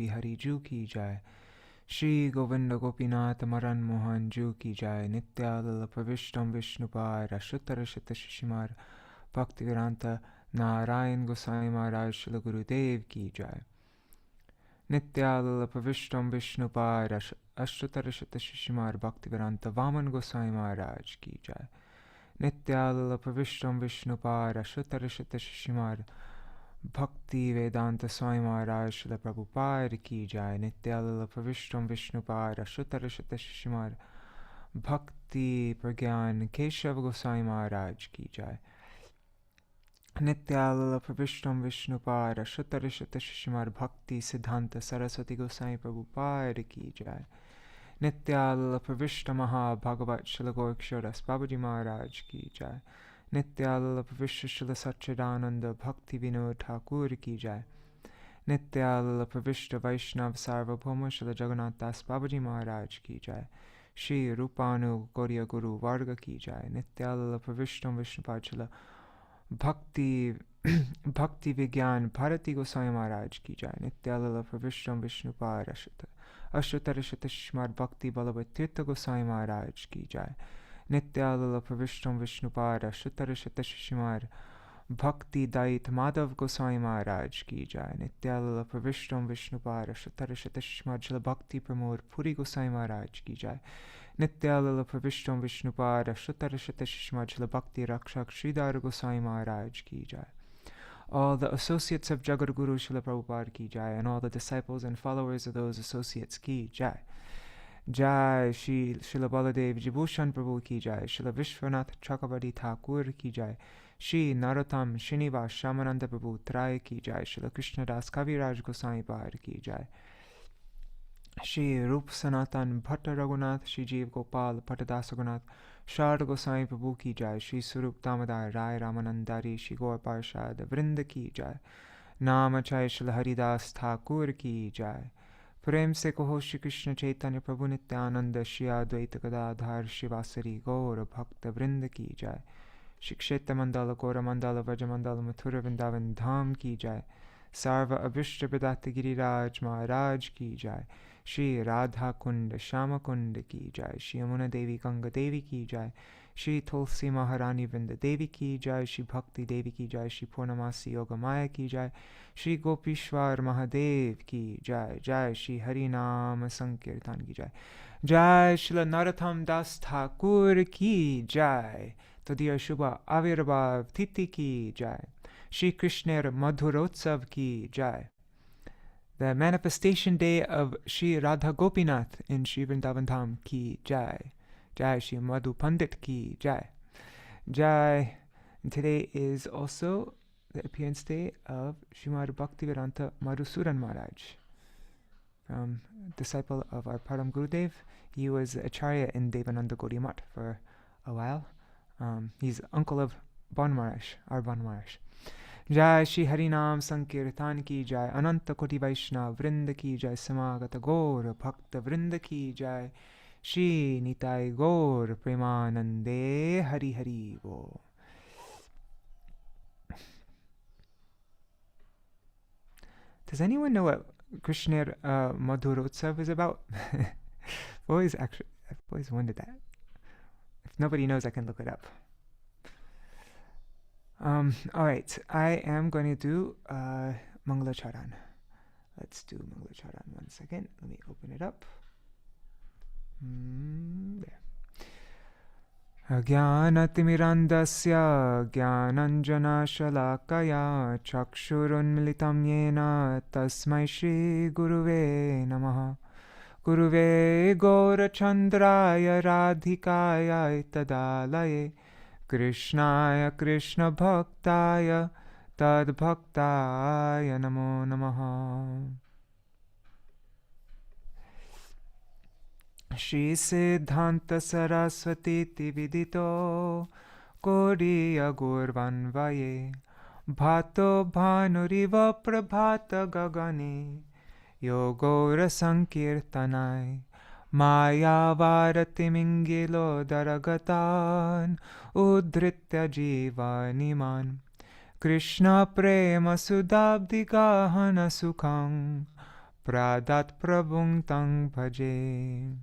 Bihari Ju ki jai. Shri Govinda Gopinath Maran Mohan Ju ki jai. Nitya Pravishtam Vishnupar Ashuttarashita Shishimar Bhaktivedanta Narayan Gosvāmī Mahārāja Śrīla Gurudev ki jai. Nitya Pravishtam Vishnupar Ashuttarashita Shishimar Bhaktivedanta Vaman Gosvāmī Mahārāja ki jai. Nitya Pravishtam Vishnupar Ashuttarashita Shishimar Bhakti Vedanta Swami Mahārāja Śrīla Prabhupada ki jai. Nitya Pravishtam Vishnupar Ashuttarashita Shishimar Bhakti Pragyan Keshav Gosvāmī Mahārāja ki jai. Nitya Pravishtam Vishnupar Ashuttarashita Shishimar Bhakti Siddhanta Saraswati Gosvāmī Prabhupada ki jai. Nitya Pravishta Maha Bhagavat Śrīla Gaurkṣoras Babaji Mahārāja ki jai. Nitya Pravishta Śrīla Satchidananda Bhakti Vinod Ṭhākura ki jai. Nitya Pravishta Vaishnav Sarvabhauma Śrīla Jagannath Das Babaji Mahārāja ki jai. Shri Rupanu Gauriya Guru Varga ki jai. Nitya Pravishtam Vishnupad Śrīla Bhakti Vijñāna Bhāratī Gosvāmī Mahārāja ki jai. Nitya Pravishtam Vishnupad Ashuttarashita Shishimar Bhakti Balabatirtha Gosvāmī Mahārāja ki jai. Nitya Pravishtam Vishnupad Ashuttarashita Shishimar Bhakti Dait Madhav Gosvāmī Mahārāja ki jai. Nitya Pravishtam Vishnupad Ashuttarashita Shishimar Śrīla Bhakti Pramod Puri Gosvāmī Mahārāja ki jai. Nitya Pravishtam Vishnupad Ashuttarashita Shishimar Śrīla Bhakti Rakshak Sridhar Gosvāmī Mahārāja ki jai. All the associates of Jagadguru Śrīla Prabhupada ki jai, and all the disciples and followers of those associates ki jai. Jai Shri Śrīla Baladev Jibhushan Prabhu ki jai. Śrīla Vishwanath Chakravarti Ṭhākura ki jai. Shri Narottama Srinivas Shamananda Prabhu Trai ki jai. Śrīla Krishnadas Kaviraj Goswami Pad ki jai. Shri Rup Sanatan Bhatta Raghunath Shri Jeev Gopal Bhattadasa Raghunath Sharda Goswami Prabhu ki jai. Shri Surup Damodar Rai Ramanandari Shri Gaur Parshad Vrinda ki jai. Namachai Śrīla Haridas Ṭhākura ki jai. Prem se kaho Shri Krishna Chaitanya Prabhu Nityananda Shri Advaita Gadadhar Shivasari Gaur Bhakta Vrinda ki jai. Shri Kshetra Mandala Gaura Mandala Vraja Mandala Mathura Vrindavan Dham ki jai. Sarva Abhishta Pradata Giriraj Maharaj ki jai. Shri Radha Kunda Shama Kunda ki jai. Shri Yamuna Devi Ganga Devi ki jai. Shri Tulsi Maharani Vrinda Devi ki jai. Shri Bhakti Devi ki jai. Shri Purnamasi Yogamaya ki jai. Shri Gopishwar Mahadev ki jai. Jai Shri Harinam Sankirtan ki jai. Jai Śrīla Narottama Das Ṭhākura ki jai. Tadiya Shubha Avirbhav Titi ki jai. Shri Krishna Madhurotsav ki jai. The manifestation day of Shri Radha Gopinath in Shri Vrindavan Dham ki jai. Jai Shri Madhu Pandit ki jai. Jai. And today is also the appearance day of Srimad Bhaktivedanta Madhusudan Maharaj, disciple of our Param Gurudev. He was ācārya in Devananda Gaudiya Math for a while. He's uncle of Ban Maharaj, our Ban Maharaj. Jai Shri Harinam Sankirtan ki jai. Ananta Koti Vaishnava Vrinda ki jai. Samagata Gaur Bhakta Vrinda ki jai. Shri Nitai Gaur Premanande Hari Hari Bo. Does anyone know what Krishna Madhurotsav is about? I've always wondered that. If nobody knows, I can look it up. Alright, I am going to do Mangala Charan. Let's do Mangala Charan 1 second. Let me open it up. There. Ajnanatirmirandasya Jnananjana Shalakaya Chakshurunmilitam Yena Tasmai Shri Guruve Namaha. Guruve Gaurachandraya Radhikaya Tadalaye Krishnaya Krishna Bhaktaya Tad Bhaktaya Namo Namaha. Shri Siddhanta Saraswati Vidito Koriya Gurvanvaye Bhato Bhanuriva Prabhata Gagane Yogora Sankirtanai Maya Varati Mingilo Daragatan Udritya Jivaniman Krishna Prema Sudabdi Gahana Sukham pradat prabhung tang bhaje.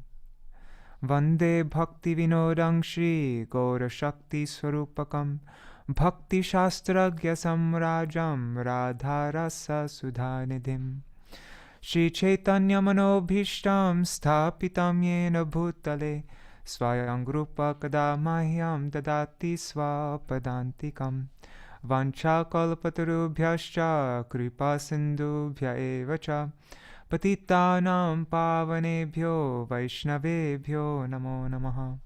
Vande bhakti vinodang shri gaura shakti swarupakam bhakti shastragya samrajam radharasa sudhanidhim. Shri Chaitanya Manobhishtam Sthapitam Yena Bhutale Swayam Rupa Kada Mahyam Dadati Swapadantikam Vancha Kalpatarubhyascha Kripa Sindhubhya Evacha Patitanam Pavanebhyo Vaishnavebhyo Namo Namaha.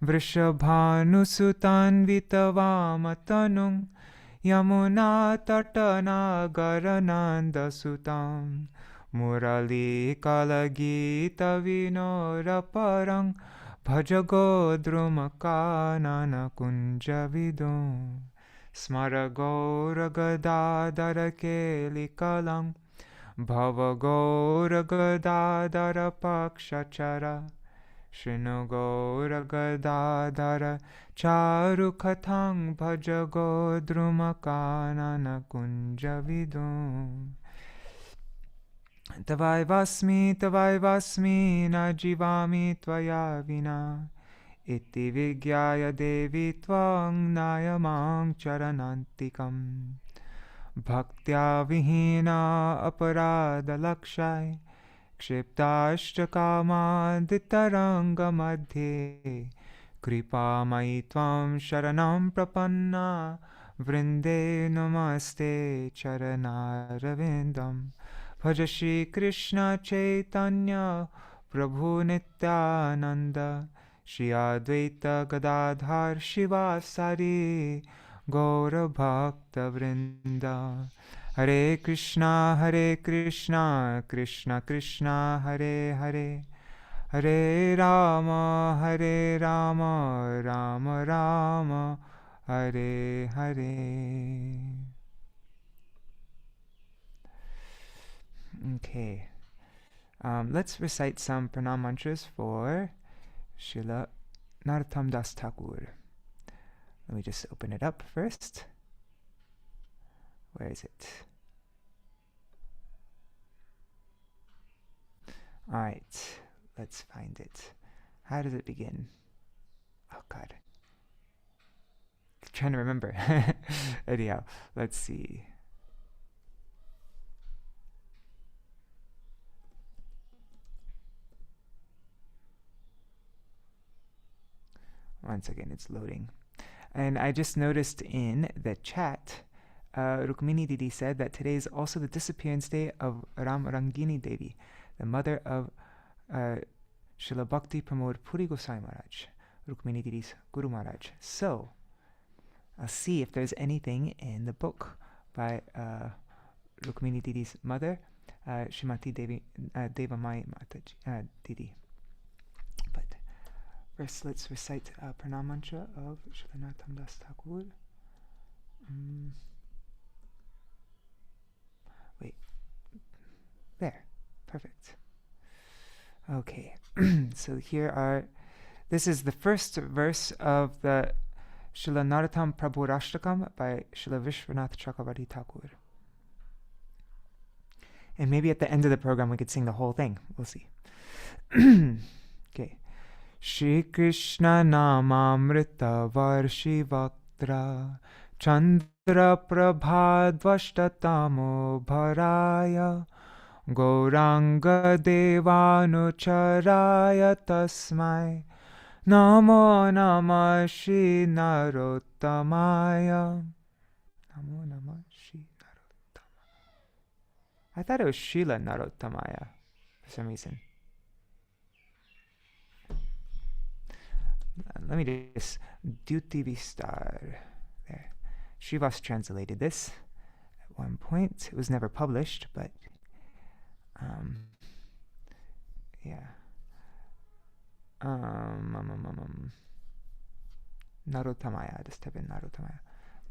Vrishabhanusutan Vitavamatanung Yamuna Tatanagarana Sutam Murali Kalagita Vinoraparang Bhajagodrumakanana Kunjavidum Smaragora Kelikalang Bhavagora Pakshachara Srinugora Gadadara Charu Kathang Bhajagodrumakanana Kunjavidum Tavai Vasmi Najivami Tvaya Vina Iti Vigyaya Devi Tvang Nayamang Charanantikam Bhaktya Vihina Aparada Lakshai Kshiptashtaka Ditaranga Madhye Kripa Maitvam Sharanam Prapanna Vrinde Namaste Charanaravindam Bhaja Shri Krishna Chaitanya Prabhu Nityananda Shri Advaita Gadadhar Shivasari Gaura Bhakta Vrinda Hare Krishna, Krishna Krishna, Hare Hare, Hare Rama, Rama Rama, Hare Hare. Okay, let's recite some pranam mantras for Srila Narottama Das Ṭhākura. Let me just open it up first. Where is it? Alright, let's find it. How does it begin? Oh God. I'm trying to remember. Anyhow, let's see. Once again, it's loading. And I just noticed in the chat, Rukmini Didi said that today is also the disappearance day of Ram Rangini Devi, the mother of Srila Bhakti Pramod Puri Goswāmī Mahārāja, Rukmini Didi's Guru Mahārāja. So, I'll see if there's anything in the book by Rukmini Didi's mother, Srimati Devi, Devamai Mataji Didi. But first, let's recite Pranam Mantra of Srila Narottama Das Ṭhākura. Wait. There. Perfect. Okay. So this is the first verse of the Srila Narottama Prabhu Rashtakam by Srila Vishwanath Chakravarti Thakur. And maybe at the end of the program we could sing the whole thing. We'll see. Okay. Shri Krishna Namamrita Varshi Vaktra Chandra Prabhadvashtatamo Bharaya Gauranga Devanucharaya Tasmai Namo Namah Shri Narottamaya. Namo Namah Shri Narottama. I thought it was Śrīla Narottamaya for some reason. Let me just Duty Vistar. There. Srivas translated this at one point. It was never published, but yeah. Narottamaya. Just type in Narottamaya.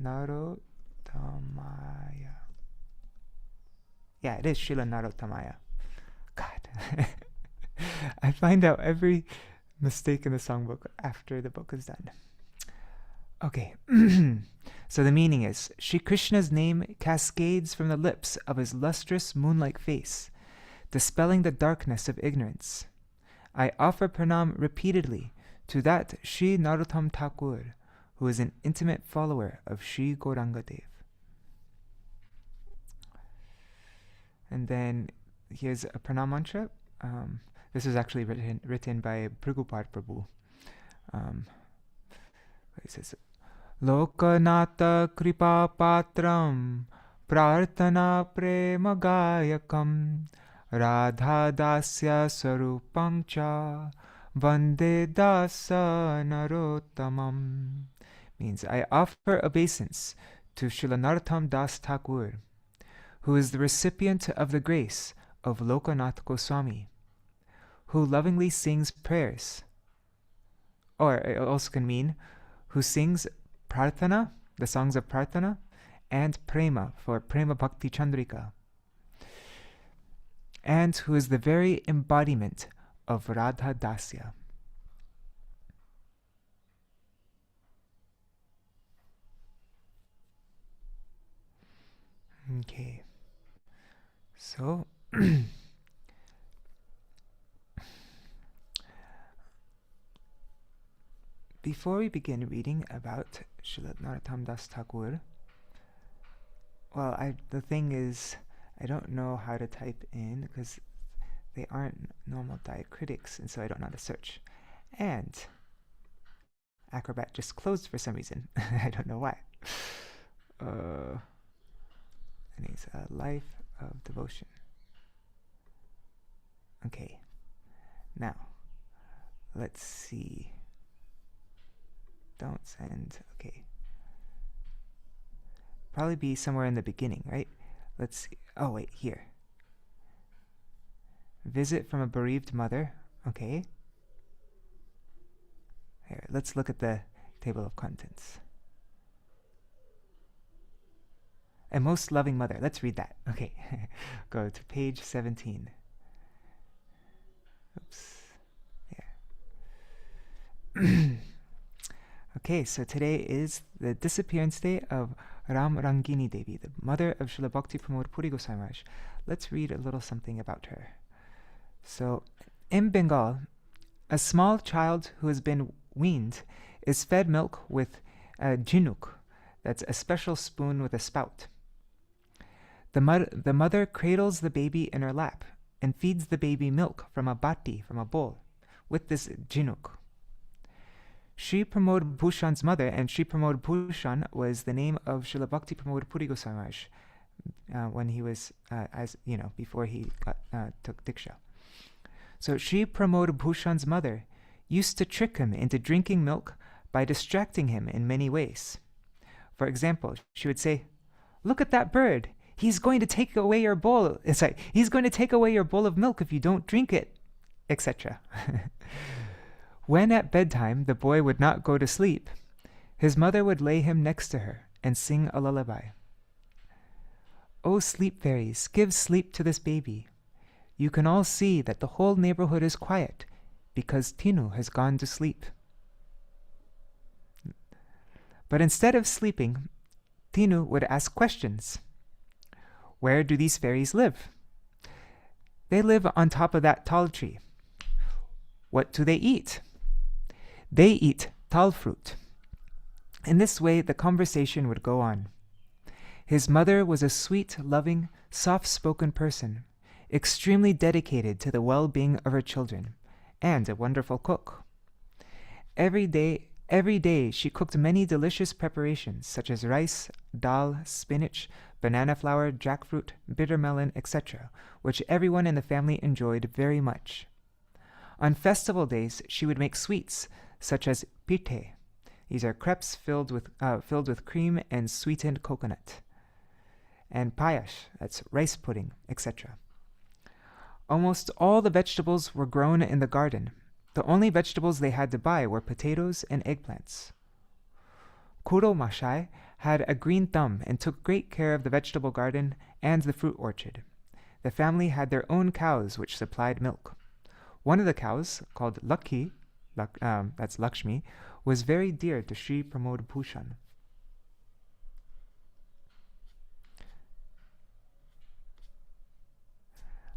Narottamaya. Yeah, it is Śrīla Narottamaya. God. I find out every mistake in the songbook after the book is done. Okay. So the meaning is, Shri Krishna's name cascades from the lips of his lustrous moon-like face, dispelling the darkness of ignorance. I offer pranam repeatedly to that Shri Narottama Ṭhākura, who is an intimate follower of Shri Gauranga Dev. And then here's a pranam mantra. This was actually written by Prabhupada Prabhu. It says, Lokanata kripa patram prarthana prema gayakam radha dasya sarupangcha vande dāsa narottamam. Means, I offer obeisance to Srila Narottama Das Ṭhākura, who is the recipient of the grace of Lokanath Gosvāmī, who lovingly sings prayers. Or it also can mean, who sings prarthana, the songs of prarthana, and prema, for prema bhakti chandrika, and who is the very embodiment of Radha Dasya. Okay, so before we begin reading about Srila Narottama Das Ṭhākura, well, the thing is, I don't know how to type in because they aren't normal diacritics, and so I don't know how to search. And Acrobat just closed for some reason. I don't know why. And it's a life of devotion. Okay, now let's see. Don't send. Okay. Probably be somewhere in the beginning, right? Let's see. Oh, wait, here. Visit from a bereaved mother. Okay. Here, let's look at the table of contents. A most loving mother. Let's read that. Okay. Go to page 17. Oops. Yeah. Okay, so today is the disappearance day of Ram Rangini Devi, the mother of Srila Bhakti Pramod Puri Goswami Maharaj. Let's read a little something about her. So, in Bengal, a small child who has been weaned is fed milk with a jinuk, that's a special spoon with a spout. The mother cradles the baby in her lap and feeds the baby milk from a bhati, from a bowl, with this jinuk. Sri Pramod Bhushan's mother, and Sri Pramod Bhushan was the name of Srila Bhakti Pramod Puri Goswami Maharaj when he was, before he took Diksha. So Sri Pramod Bhushan's mother used to trick him into drinking milk by distracting him in many ways. For example, she would say, "Look at that bird. He's going to take away your bowl. He's going to take away your bowl of milk if you don't drink it," etc. When at bedtime the boy would not go to sleep, his mother would lay him next to her and sing a lullaby. "O sleep fairies, give sleep to this baby. You can all see that the whole neighborhood is quiet because Tinu has gone to sleep." But instead of sleeping, Tinu would ask questions. "Where do these fairies live?" "They live on top of that tall tree." "What do they eat?" "They eat tal fruit." In this way, the conversation would go on. His mother was a sweet, loving, soft-spoken person, extremely dedicated to the well-being of her children, and a wonderful cook. Every day she cooked many delicious preparations such as rice, dal, spinach, banana flour, jackfruit, bitter melon, etc., which everyone in the family enjoyed very much. On festival days, she would make sweets such as pite. These are crepes filled with cream and sweetened coconut, and payash, that's rice pudding, etc. Almost all the vegetables were grown in the garden. The only vegetables they had to buy were potatoes and eggplants. Kuro Mashai had a green thumb and took great care of the vegetable garden and the fruit orchard. The family had their own cows which supplied milk. One of the cows, called Lucky, that's Lakshmi, was very dear to Sri Pramod Bhushan.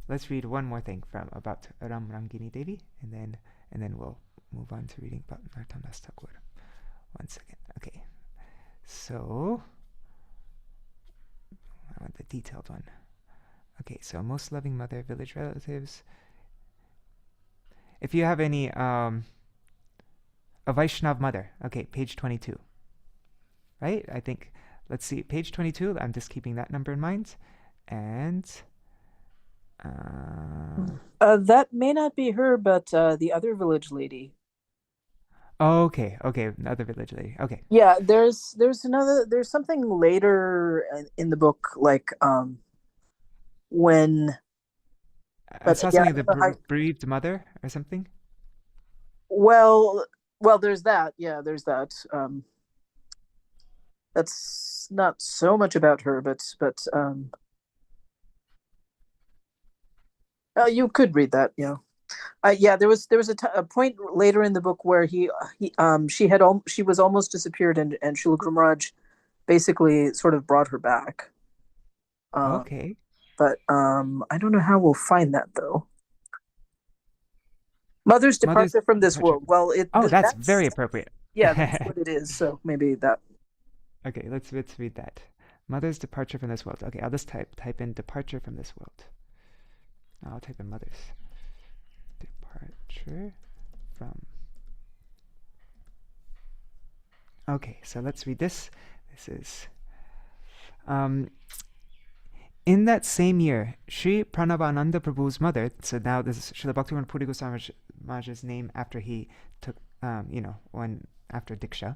Let's read one more thing from about Ram Rangini Devi, and then we'll move on to reading about Narottama Ṭhākura. 1 second. Okay. So I want the detailed one. Okay, so most loving mother, village relatives. If you have any a Vaishnav mother, okay, page 22. Right? I think, let's see, page 22, I'm just keeping that number in mind. And that may not be her, but the other village lady. Okay, another village lady. Okay. Yeah, there's something later in the book, like when. I saw something, the bereaved mother or something. Well, there's that. Yeah, there's that. That's not so much about her, but you could read that. Yeah. Yeah, there was a point later in the book where she was almost disappeared, and Srila Guru Maharaj basically sort of brought her back. Okay. But I don't know how we'll find that though. Mother's departure from this world. Well, that's very appropriate. Yeah, that's what it is. So maybe that. Okay, let's read that. Mother's departure from this world. Okay, I'll just type in departure from this world. I'll type in mother's departure from. Okay, so let's read this. This is in that same year, Sri Pranavananda Prabhu's mother, so now this is Srila Bhaktivinoda Puri Goswami Maharaj's name after he took, after Diksha.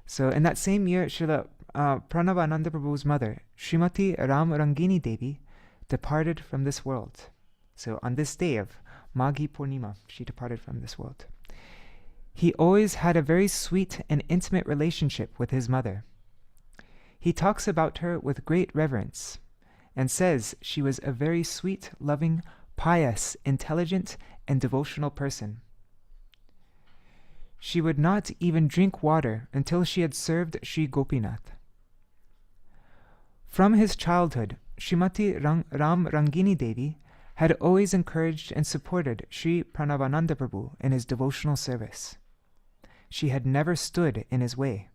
So in that same year, Srila Pranavananda Prabhu's mother, Srimati Ram Rangini Devi, departed from this world. So on this day of Maghi Purnima, she departed from this world. He always had a very sweet and intimate relationship with his mother. He talks about her with great reverence and says she was a very sweet, loving, pious, intelligent, and devotional person. She would not even drink water until she had served Sri Gopinath. From his childhood, Srimati Ram Rangini Devi had always encouraged and supported Sri Pranavananda Prabhu in his devotional service. She had never stood in his way.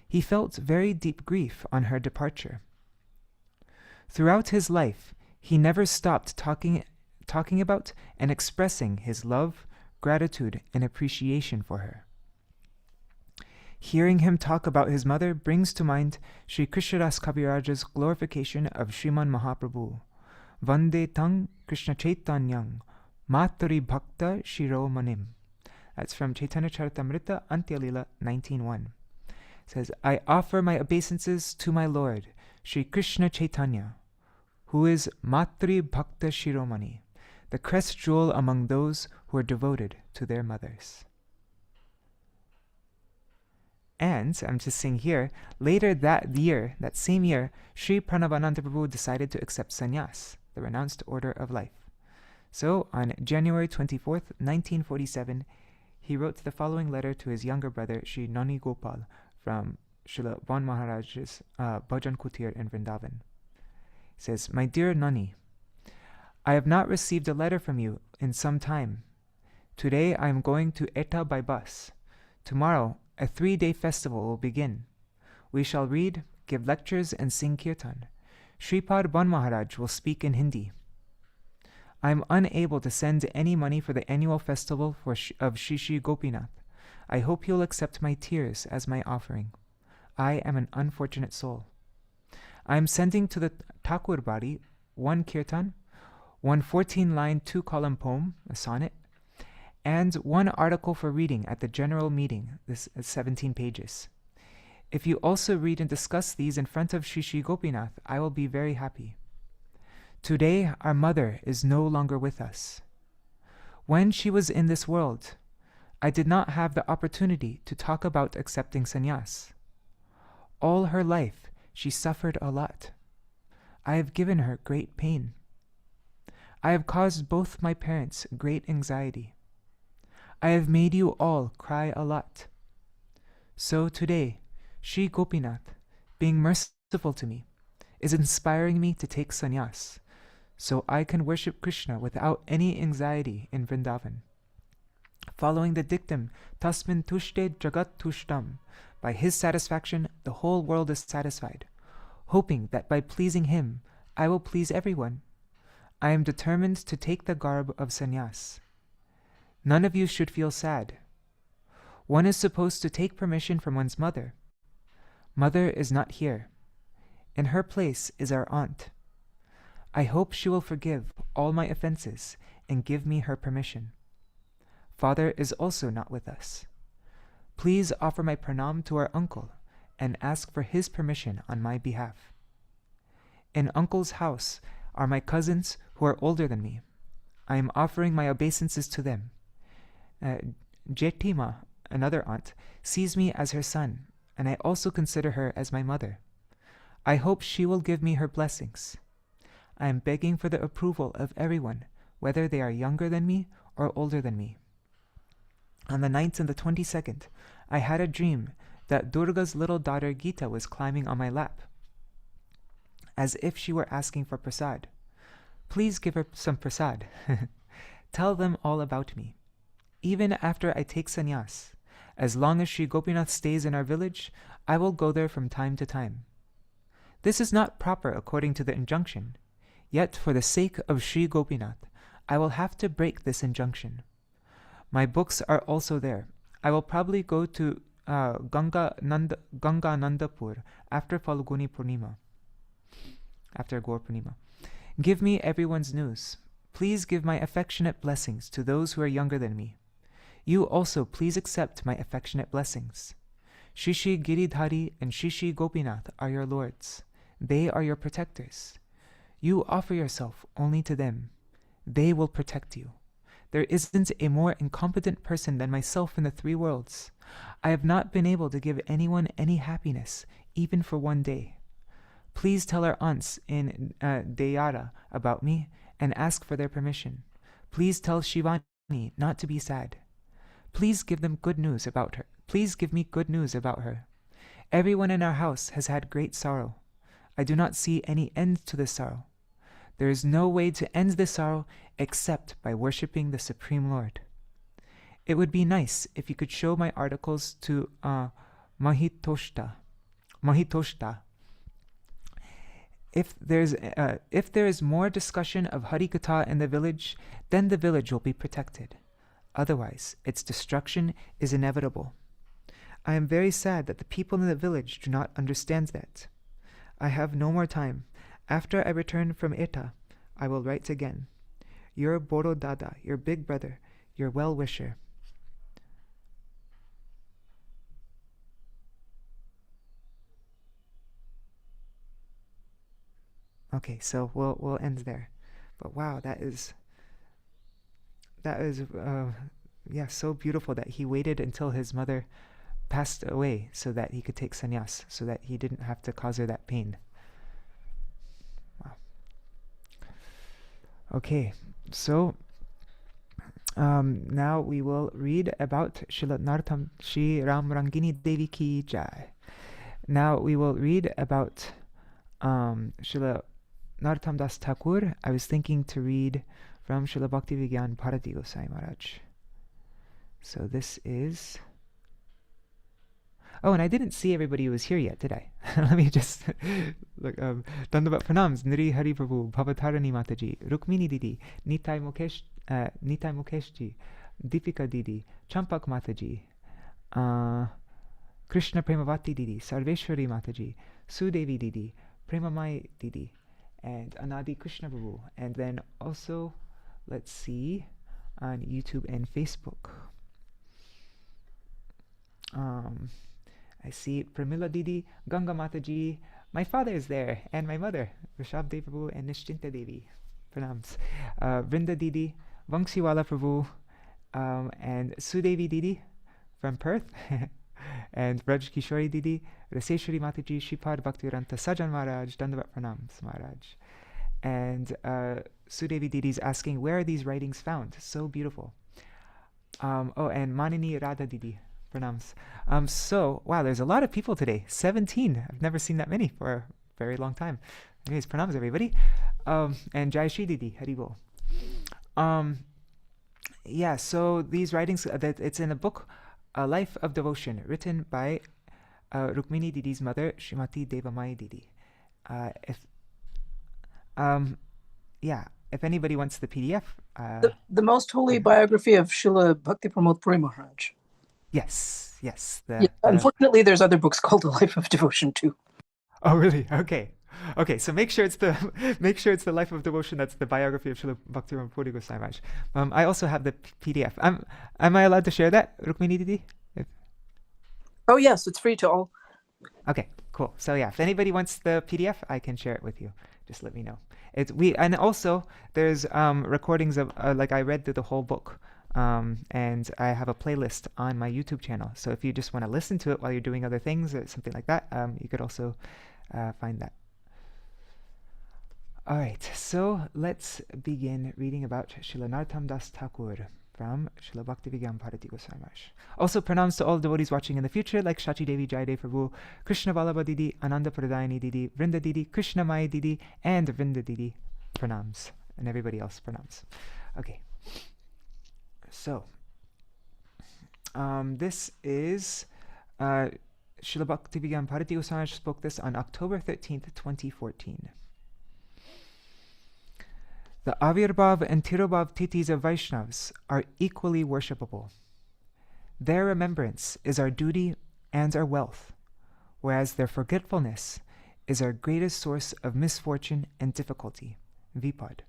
He felt very deep grief on her departure. Throughout his life, he never stopped talking about and expressing his love, gratitude, and appreciation for her. Hearing him talk about his mother brings to mind Sri Krishnadas Kaviraja's glorification of Sriman Mahaprabhu. Vande tang Krishna Chaitanyang Matari Bhakta Shiromanim. That's from Chaitanya Charitamrita Antyalila 19.1. It says, I offer my obeisances to my Lord, Sri Krishna Chaitanya, who is Matri Bhakta Shiromani, the crest jewel among those who are devoted to their mothers. And, I'm just saying here, later that same year, Sri Pranavananda Prabhu decided to accept sannyas, the renounced order of life. So, on January 24th, 1947, he wrote the following letter to his younger brother, Sri Nani Gopal, from Srila Van Mahārāja's Bhajan Kutir in Vrindavan. He says, My dear Nani, I have not received a letter from you in some time. Today I am going to Etah by bus. Tomorrow, a 3-day festival will begin. We shall read, give lectures, and sing kirtan. Shripad Ban Maharaj will speak in Hindi. I am unable to send any money for the annual festival of Shri Shri Gopinath. I hope you'll accept my tears as my offering. I am an unfortunate soul. I am sending to the Ṭhākura body 1 kirtan, 1 14-line 2-column poem, a sonnet, and 1 article for reading at the general meeting, this is 17 pages. If you also read and discuss these in front of Shri Shri Gopinath, I will be very happy. Today, our mother is no longer with us. When she was in this world, I did not have the opportunity to talk about accepting sannyas. All her life, she suffered a lot. I have given her great pain. I have caused both my parents great anxiety. I have made you all cry a lot. So today, Sri Gopinath, being merciful to me, is inspiring me to take sannyas, so I can worship Krishna without any anxiety in Vrindavan. Following the dictum, Tasmin tushte jagat tushtam, by his satisfaction, the whole world is satisfied, hoping that by pleasing him, I will please everyone. I am determined to take the garb of sannyas. None of you should feel sad. One is supposed to take permission from one's mother. Mother is not here. In her place is our aunt. I hope she will forgive all my offenses and give me her permission. Father is also not with us. Please offer my pranam to our uncle and ask for his permission on my behalf. In uncle's house are my cousins who are older than me. I am offering my obeisances to them. Jetima, another aunt, sees me as her son, and I also consider her as my mother. I hope she will give me her blessings. I am begging for the approval of everyone, whether they are younger than me or older than me. On the 9th and the 22nd, I had a dream that Durga's little daughter Gita was climbing on my lap, as if she were asking for prasad. Please give her some prasad. Tell them all about me. Even after I take sannyas, as long as Sri Gopinath stays in our village, I will go there from time to time. This is not proper according to the injunction, yet for the sake of Sri Gopinath, I will have to break this injunction. My books are also there. I will probably go to Ganga Nandapur after Falguni Purnima, after Gaur Purnima. Give me everyone's news. Please give my affectionate blessings to those who are younger than me. You also please accept my affectionate blessings. Shri Shri Giridhari and Shri Shri Gopinath are your lords. They are your protectors. You offer yourself only to them. They will protect you. There isn't a more incompetent person than myself in the three worlds. I have not been able to give anyone any happiness, even for one day. Please tell our aunts in Deyara about me and ask for their permission. Please tell Shivani not to be sad. Please give them good news about her. Please give me good news about her. Everyone in our house has had great sorrow. I do not see any end to this sorrow. There is no way to end this sorrow except by worshipping the Supreme Lord. It would be nice if you could show my articles to Mahitoshta. If there is more discussion of Hari Katha in the village, then the village will be protected. Otherwise, its destruction is inevitable. I am very sad that the people in the village do not understand that. I have no more time. After I return from Eta, I will write again. Your Boro Dada, your big brother, your well-wisher. Okay, so we'll end there. But wow, that is so beautiful that he waited until his mother passed away so that he could take sannyas, so that he didn't have to cause her that pain. Wow. Okay, so now we will read about Srila Narottama Shri Ram Rangini Devi Ki Jai. Now we will read about Srila Narottama Das Ṭhākura. I was thinking to read from Srila Bhakti Vijñāna Bhāratī Gosvāmī Mahārāja. So this is... Oh, and I didn't see everybody who was here yet, did I? Let me just look. Dandavat Pranams, Niri Hari Prabhu, Bhavatarani Mataji, Rukmini Didi, Nitai Mukeshji, Deepika Didi, Champak Mataji, Krishna Premavati Didi, Sarveshwari Mataji, Sudevi Didi, Premamai Didi, and Anadi Krishna Prabhu. And then also, let's see, on YouTube and Facebook. I see Pramila Didi, Ganga Mataji, my father is there, and my mother, Rishabh Dev Prabhu and Nishchinta Devi. Pranams. Vrinda Didi, Vangshiwala Prabhu, and Sudevi Didi from Perth, and Raj Kishori Didi, Raseshwari Mataji, Shripad Bhaktivedanta Sajan Maharaj, Dandavat Pranams Maharaj. And Sudevi Didi is asking, where are these writings found? So beautiful. And Manini Radha Didi, pranams. So, wow, there's a lot of people today. 17. I've never seen that many for a very long time. Anyways, pranams, everybody. And Jai Shri Didi, Haribol. Yeah, so these writings, it's in a book, A Life of Devotion, written by Rukmini Didi's mother, Srimati Devamai Didi. If anybody wants the PDF. The most holy biography of Srila Bhakti Pramod Puri Maharaj. Yes. Unfortunately, there's other books called A Life of Devotion too. Oh, really? Okay. So make sure it's the Life of Devotion. That's the biography of Srila Bhakti Pramod Puri Goswami Maharaj. I also have the PDF. Am I allowed to share that, Rukmini Didi? Oh yes, it's free to all. Okay, cool. So yeah, if anybody wants the PDF, I can share it with you. Just let me know. And also there's recordings of like I read through the whole book, and I have a playlist on my YouTube channel. So if you just want to listen to it while you're doing other things or something like that, you could also find that. All right, so let's begin reading about Srila Narottama Das Ṭhākura from Srila Bhakti Vijñāna Bhāratī Goswami Maharaj. Also pranams to all devotees watching in the future, like Shachi Devi, Jayadev Prabhu, Krishna Vallabha Didi, Ananda Pradayani Didi, Vrinda Didi, Krishna Maya Didi, and Vrinda Didi. Pranams. And everybody else pranams. Okay. So, this is Srila Bhakti Vijñāna Bhāratī Goswami Maharaj spoke this on October 13th, 2014. The Avirbhav and Tirobhav titis of Vaishnavas are equally worshipable. Their remembrance is our duty and our wealth, whereas their forgetfulness is our greatest source of misfortune and difficulty, vipad.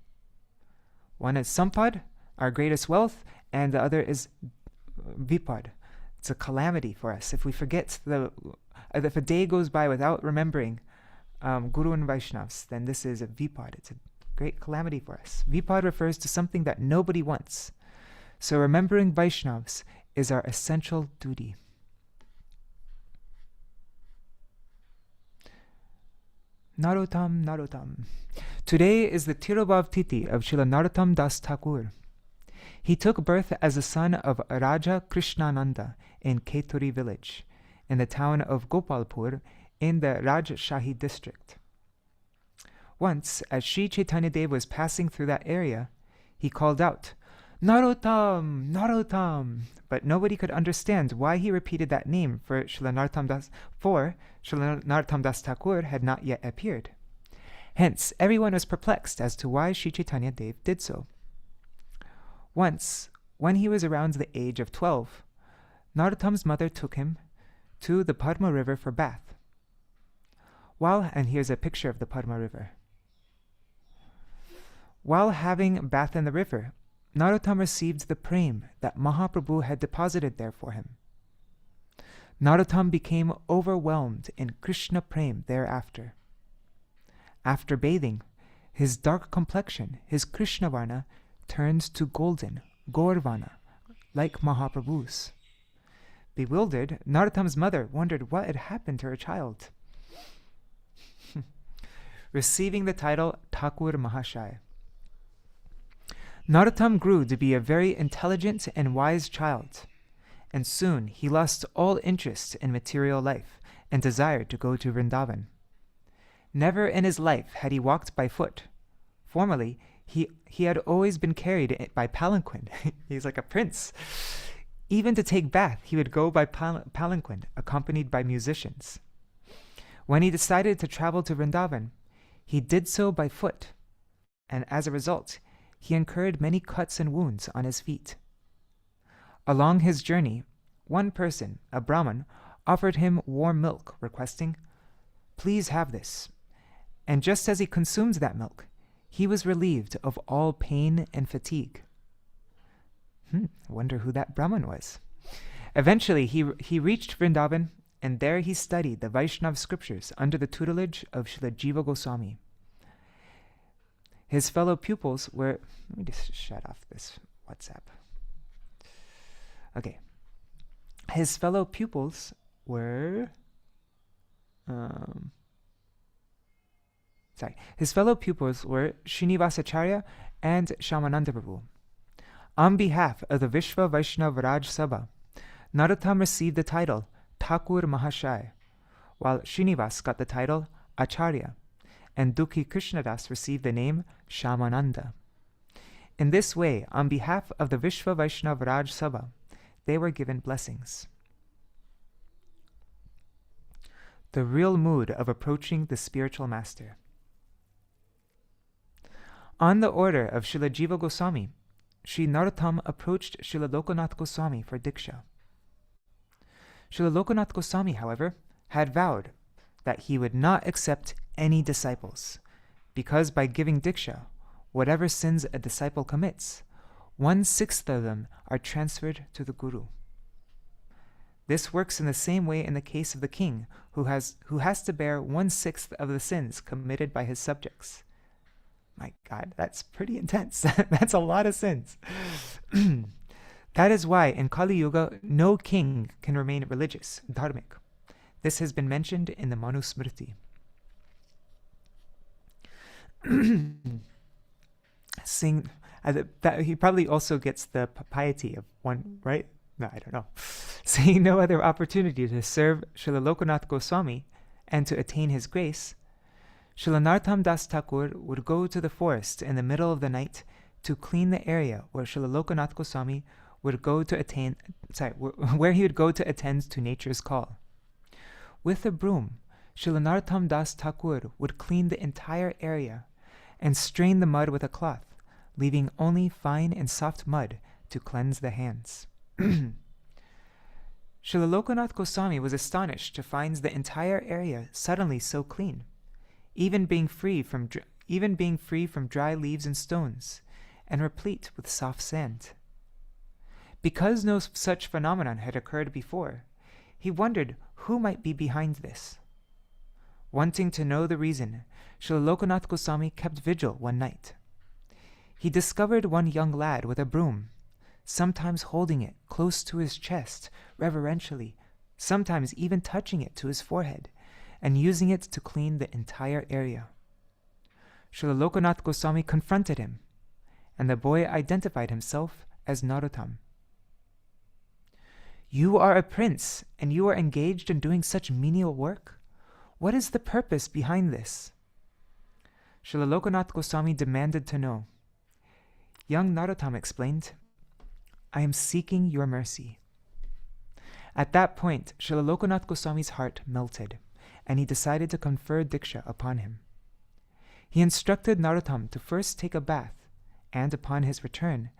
One is sampad, our greatest wealth, and the other is vipad. It's a calamity for us. If we forget if a day goes by without remembering Guru and Vaishnavas, then this is a vipad. It's a great calamity for us. Vipad refers to something that nobody wants. So remembering Vaishnavas is our essential duty. Narottama. Today is the Tirobhav Titi of Srila Narottama Das Ṭhākura. He took birth as the son of Raja Krishnananda in Keturi village, in the town of Gopalpur in the Rajshahi district. Once, as Sri Chaitanya Dev was passing through that area, he called out, Narottama, Narottama, but nobody could understand why he repeated that name, for Srila Narottama Das Ṭhākura had not yet appeared. Hence, everyone was perplexed as to why Sri Chaitanya Dev did so. Once, when he was around the age of 12, Narottama's mother took him to the Padma River for bath. And here's a picture of the Padma River. While having bath in the river, Narottama received the prem that Mahaprabhu had deposited there for him. Narottama became overwhelmed in Krishna prem thereafter. After bathing, his dark complexion, his Krishna varna, turned to golden, Gaurvana, like Mahaprabhu's. Bewildered, Narottama's mother wondered what had happened to her child. Receiving the title Ṭhākura Mahāshaya. Narottama grew to be a very intelligent and wise child, and soon he lost all interest in material life and desired to go to Vrindavan. Never in his life had he walked by foot. Formerly, he had always been carried by palanquin. He's like a prince. Even to take bath, he would go by palanquin, accompanied by musicians. When he decided to travel to Vrindavan, he did so by foot, and as a result, he incurred many cuts and wounds on his feet. Along his journey, one person, a Brahmin, offered him warm milk, requesting, "Please have this." And just as he consumed that milk, he was relieved of all pain and fatigue. I wonder who that Brahmin was. Eventually, he reached Vrindavan, and there he studied the Vaishnava scriptures under the tutelage of Srila Jiva Goswami. His fellow pupils were... Let me just shut off this WhatsApp. Okay. His fellow pupils were... His fellow pupils were Srinivasacharya and Shyamananda Prabhu. On behalf of the Vishva Vaishnava Raj Sabha, Narottama received the title Ṭhākura Mahāshaya, while Srinivas got the title Ācārya, and Dukhi Krishnadas received the name Shyamananda. In this way, on behalf of the Vishva Vaishnava Raj Sabha, they were given blessings. The real mood of approaching the spiritual master. On the order of Srila Jiva Gosvāmī, Sri Narottama approached Srila Lokanath Goswami for Diksha. Srila Lokanath Goswami, however, had vowed that he would not accept any disciples, because by giving Diksha, whatever sins a disciple commits, 1/6 of them are transferred to the Guru. This works in the same way in the case of the king, who has to bear 1/6 of the sins committed by his subjects. My God, that's pretty intense. That's a lot of sins. That is why in Kali Yuga, no king can remain religious, dharmic. This has been mentioned in the Manusmriti. He probably also gets the piety of one, right? No, I don't know. Seeing no other opportunity to serve Srila Lokanath Goswami and to attain his grace, Srila Narottama Das Thakur would go to the forest in the middle of the night to clean the area where Srila Lokanath Goswami would go to where he would go to attend to nature's call. With a broom, Srila Narottama Das Thakur would clean the entire area and strain the mud with a cloth, leaving only fine and soft mud to cleanse the hands. Srila Lokanath Goswami was astonished to find the entire area suddenly so clean, even being free from dry leaves and stones, and replete with soft sand. Because no such phenomenon had occurred before, he wondered who might be behind this. Wanting to know the reason, Srila Lokanath Goswami kept vigil one night. He discovered one young lad with a broom, sometimes holding it close to his chest reverentially, sometimes even touching it to his forehead, and using it to clean the entire area. Srila Lokanath Goswami confronted him, and the boy identified himself as Narottama. "You are a prince, and you are engaged in doing such menial work? What is the purpose behind this?" Srila Lokanath Goswami demanded to know. Young Narottama explained, "I am seeking your mercy." At that point, Srila Lokanath Goswami's heart melted, and he decided to confer Diksha upon him. He instructed Narottama to first take a bath, and upon his return,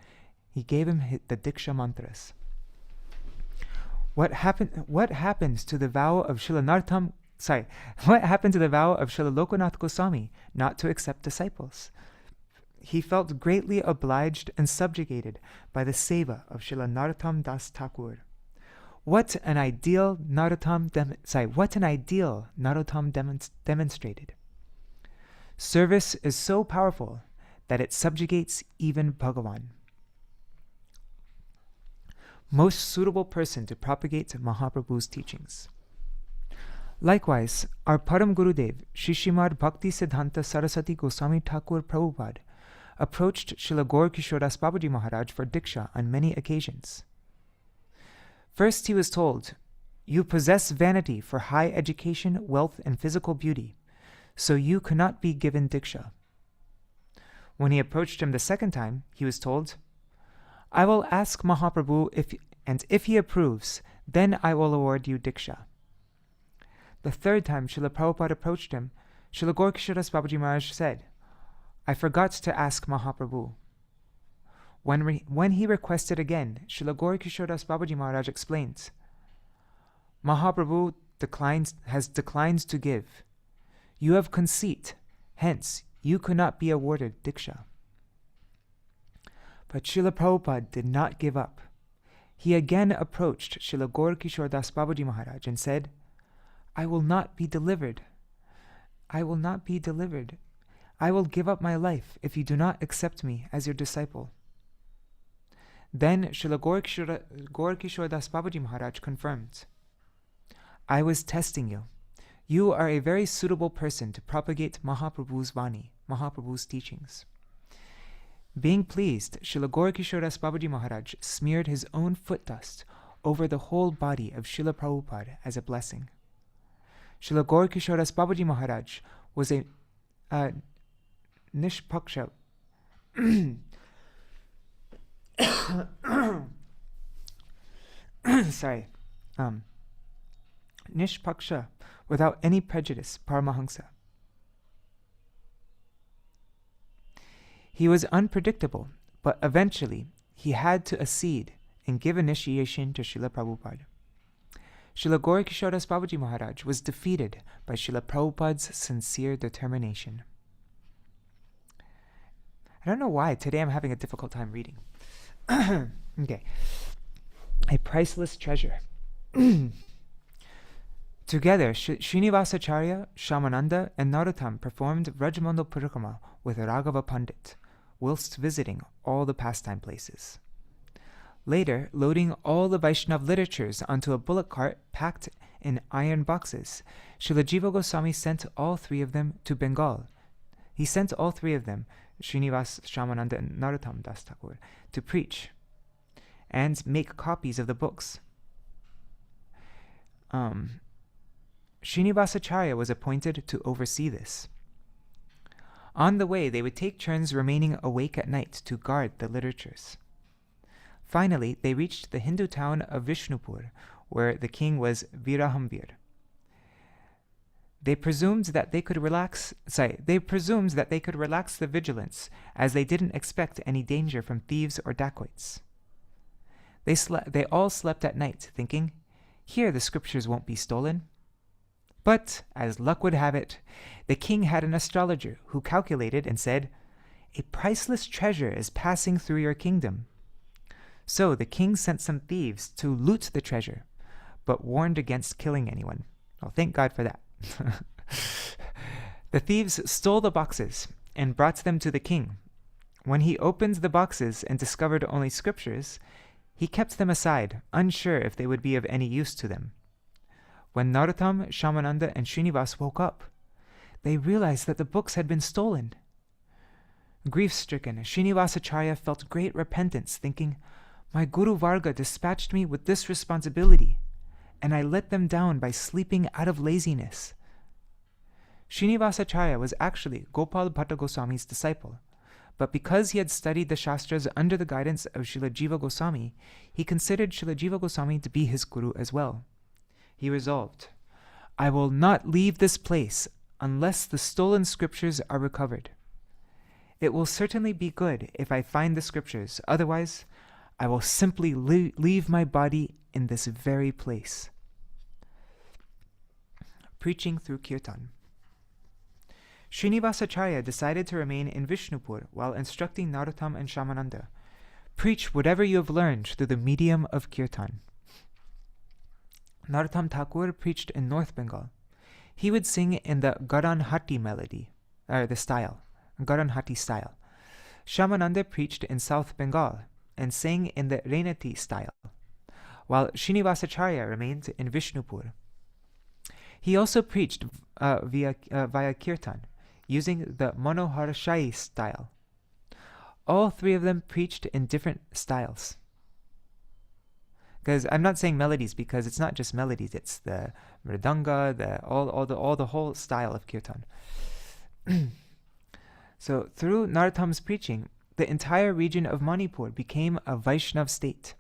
he gave him the Diksha mantras. What happened to the vow of Srila Lokanath Goswami not to accept disciples? He felt greatly obliged and subjugated by the seva of Srila Narottama Das Thakur. What an ideal Narottama demonstrated. Service is so powerful that it subjugates even Bhagavan. Most suitable person to propagate Mahaprabhu's teachings. Likewise, our Param Gurudev, Srimad Bhakti Siddhanta Saraswati Goswami Thakur Prabhupada, approached Srila Gaur Kishoras Babaji Maharaj for Diksha on many occasions. First he was told, "You possess vanity for high education, wealth, and physical beauty, so you cannot be given Diksha." When he approached him the second time, he was told, "I will ask Mahaprabhu if he approves, then I will award you Diksha." The third time Srila Prabhupada approached him, Srila Gaur Kishoras Babaji Maharaj said, "I forgot to ask Mahaprabhu." When he requested again, Srila Gaur Kishoras Babaji Maharaj explains, "Mahaprabhu has declined to give. You have conceit, hence you could not be awarded Diksha." But Srila Prabhupada did not give up. He again approached Srila Gaur Kishoras Babaji Maharaj and said, "I will not be delivered. I will not be delivered. I will give up my life if you do not accept me as your disciple." Then Srila Gaur Kishoras Babaji Maharaj confirmed, "I was testing you. You are a very suitable person to propagate Mahaprabhu's Vani, Mahaprabhu's teachings. Being pleased, Srila Gaura Babaji Maharaj smeared his own foot dust over the whole body of Srila Prabhupada as a blessing. Srila Gaura Babaji Maharaj was a nishpaksha nishpaksha, without any prejudice, Paramahamsa. He was unpredictable, but eventually he had to accede and give initiation to Srila Prabhupada. Srila Gaura Babaji Maharaj was defeated by Srila Prabhupada's sincere determination. I don't know why, today I'm having a difficult time reading. Okay. A priceless treasure. Together, Srinivasacharya, Shyamananda, and Narottama performed Vrajamandal Parikrama with Raghava Pandit, whilst visiting all the pastime places. Later, loading all the Vaishnav literatures onto a bullock cart packed in iron boxes, Srila Jiva Goswami sent all three of them to Bengal. He sent all three of them, Srinivas, Shyamananda, and Narottama Das Thakur, to preach and make copies of the books. Srinivasacharya was appointed to oversee this. On the way, they would take turns remaining awake at night to guard the literatures. Finally, they reached the Hindu town of Vishnupur, where the king was Virahambir. They presumed that they could relax the vigilance, as they didn't expect any danger from thieves or dacoits. They all slept at night, thinking, "Here the scriptures won't be stolen." But, as luck would have it, the king had an astrologer who calculated and said, "A priceless treasure is passing through your kingdom." So the king sent some thieves to loot the treasure, but warned against killing anyone. Well, thank God for that. The thieves stole the boxes and brought them to the king. When he opened the boxes and discovered only scriptures, he kept them aside, unsure if they would be of any use to them. When Narottama, Shyamananda, and Srinivas woke up, they realized that the books had been stolen. Grief-stricken, Srinivasacharya felt great repentance, thinking, "My Guru Varga dispatched me with this responsibility, and I let them down by sleeping out of laziness." Srinivasacharya was actually Gopal Bhatta Goswami's disciple, but because he had studied the Shastras under the guidance of Srila Jiva Goswami, he considered Srila Jiva Goswami to be his guru as well. He resolved, "I will not leave this place unless the stolen scriptures are recovered. It will certainly be good if I find the scriptures, otherwise I will simply leave my body in this very place." Preaching through Kirtan. Srinivasacharya decided to remain in Vishnupur while instructing Narottama and Shyamananda. "Preach whatever you have learned through the medium of Kirtan." Narottama Thakur preached in North Bengal. He would sing in the Garanhati Garanhati style. Shyamananda preached in South Bengal and sang in the Rainati style, while Srinivasacharya remained in Vishnupur. He also preached via Kirtan, using the Manoharashai style. All three of them preached in different styles. Because I'm not saying melodies because it's not just melodies, it's the mridanga, the whole style of kirtan. So through Narottama's preaching, the entire region of Manipur became a Vaishnav state.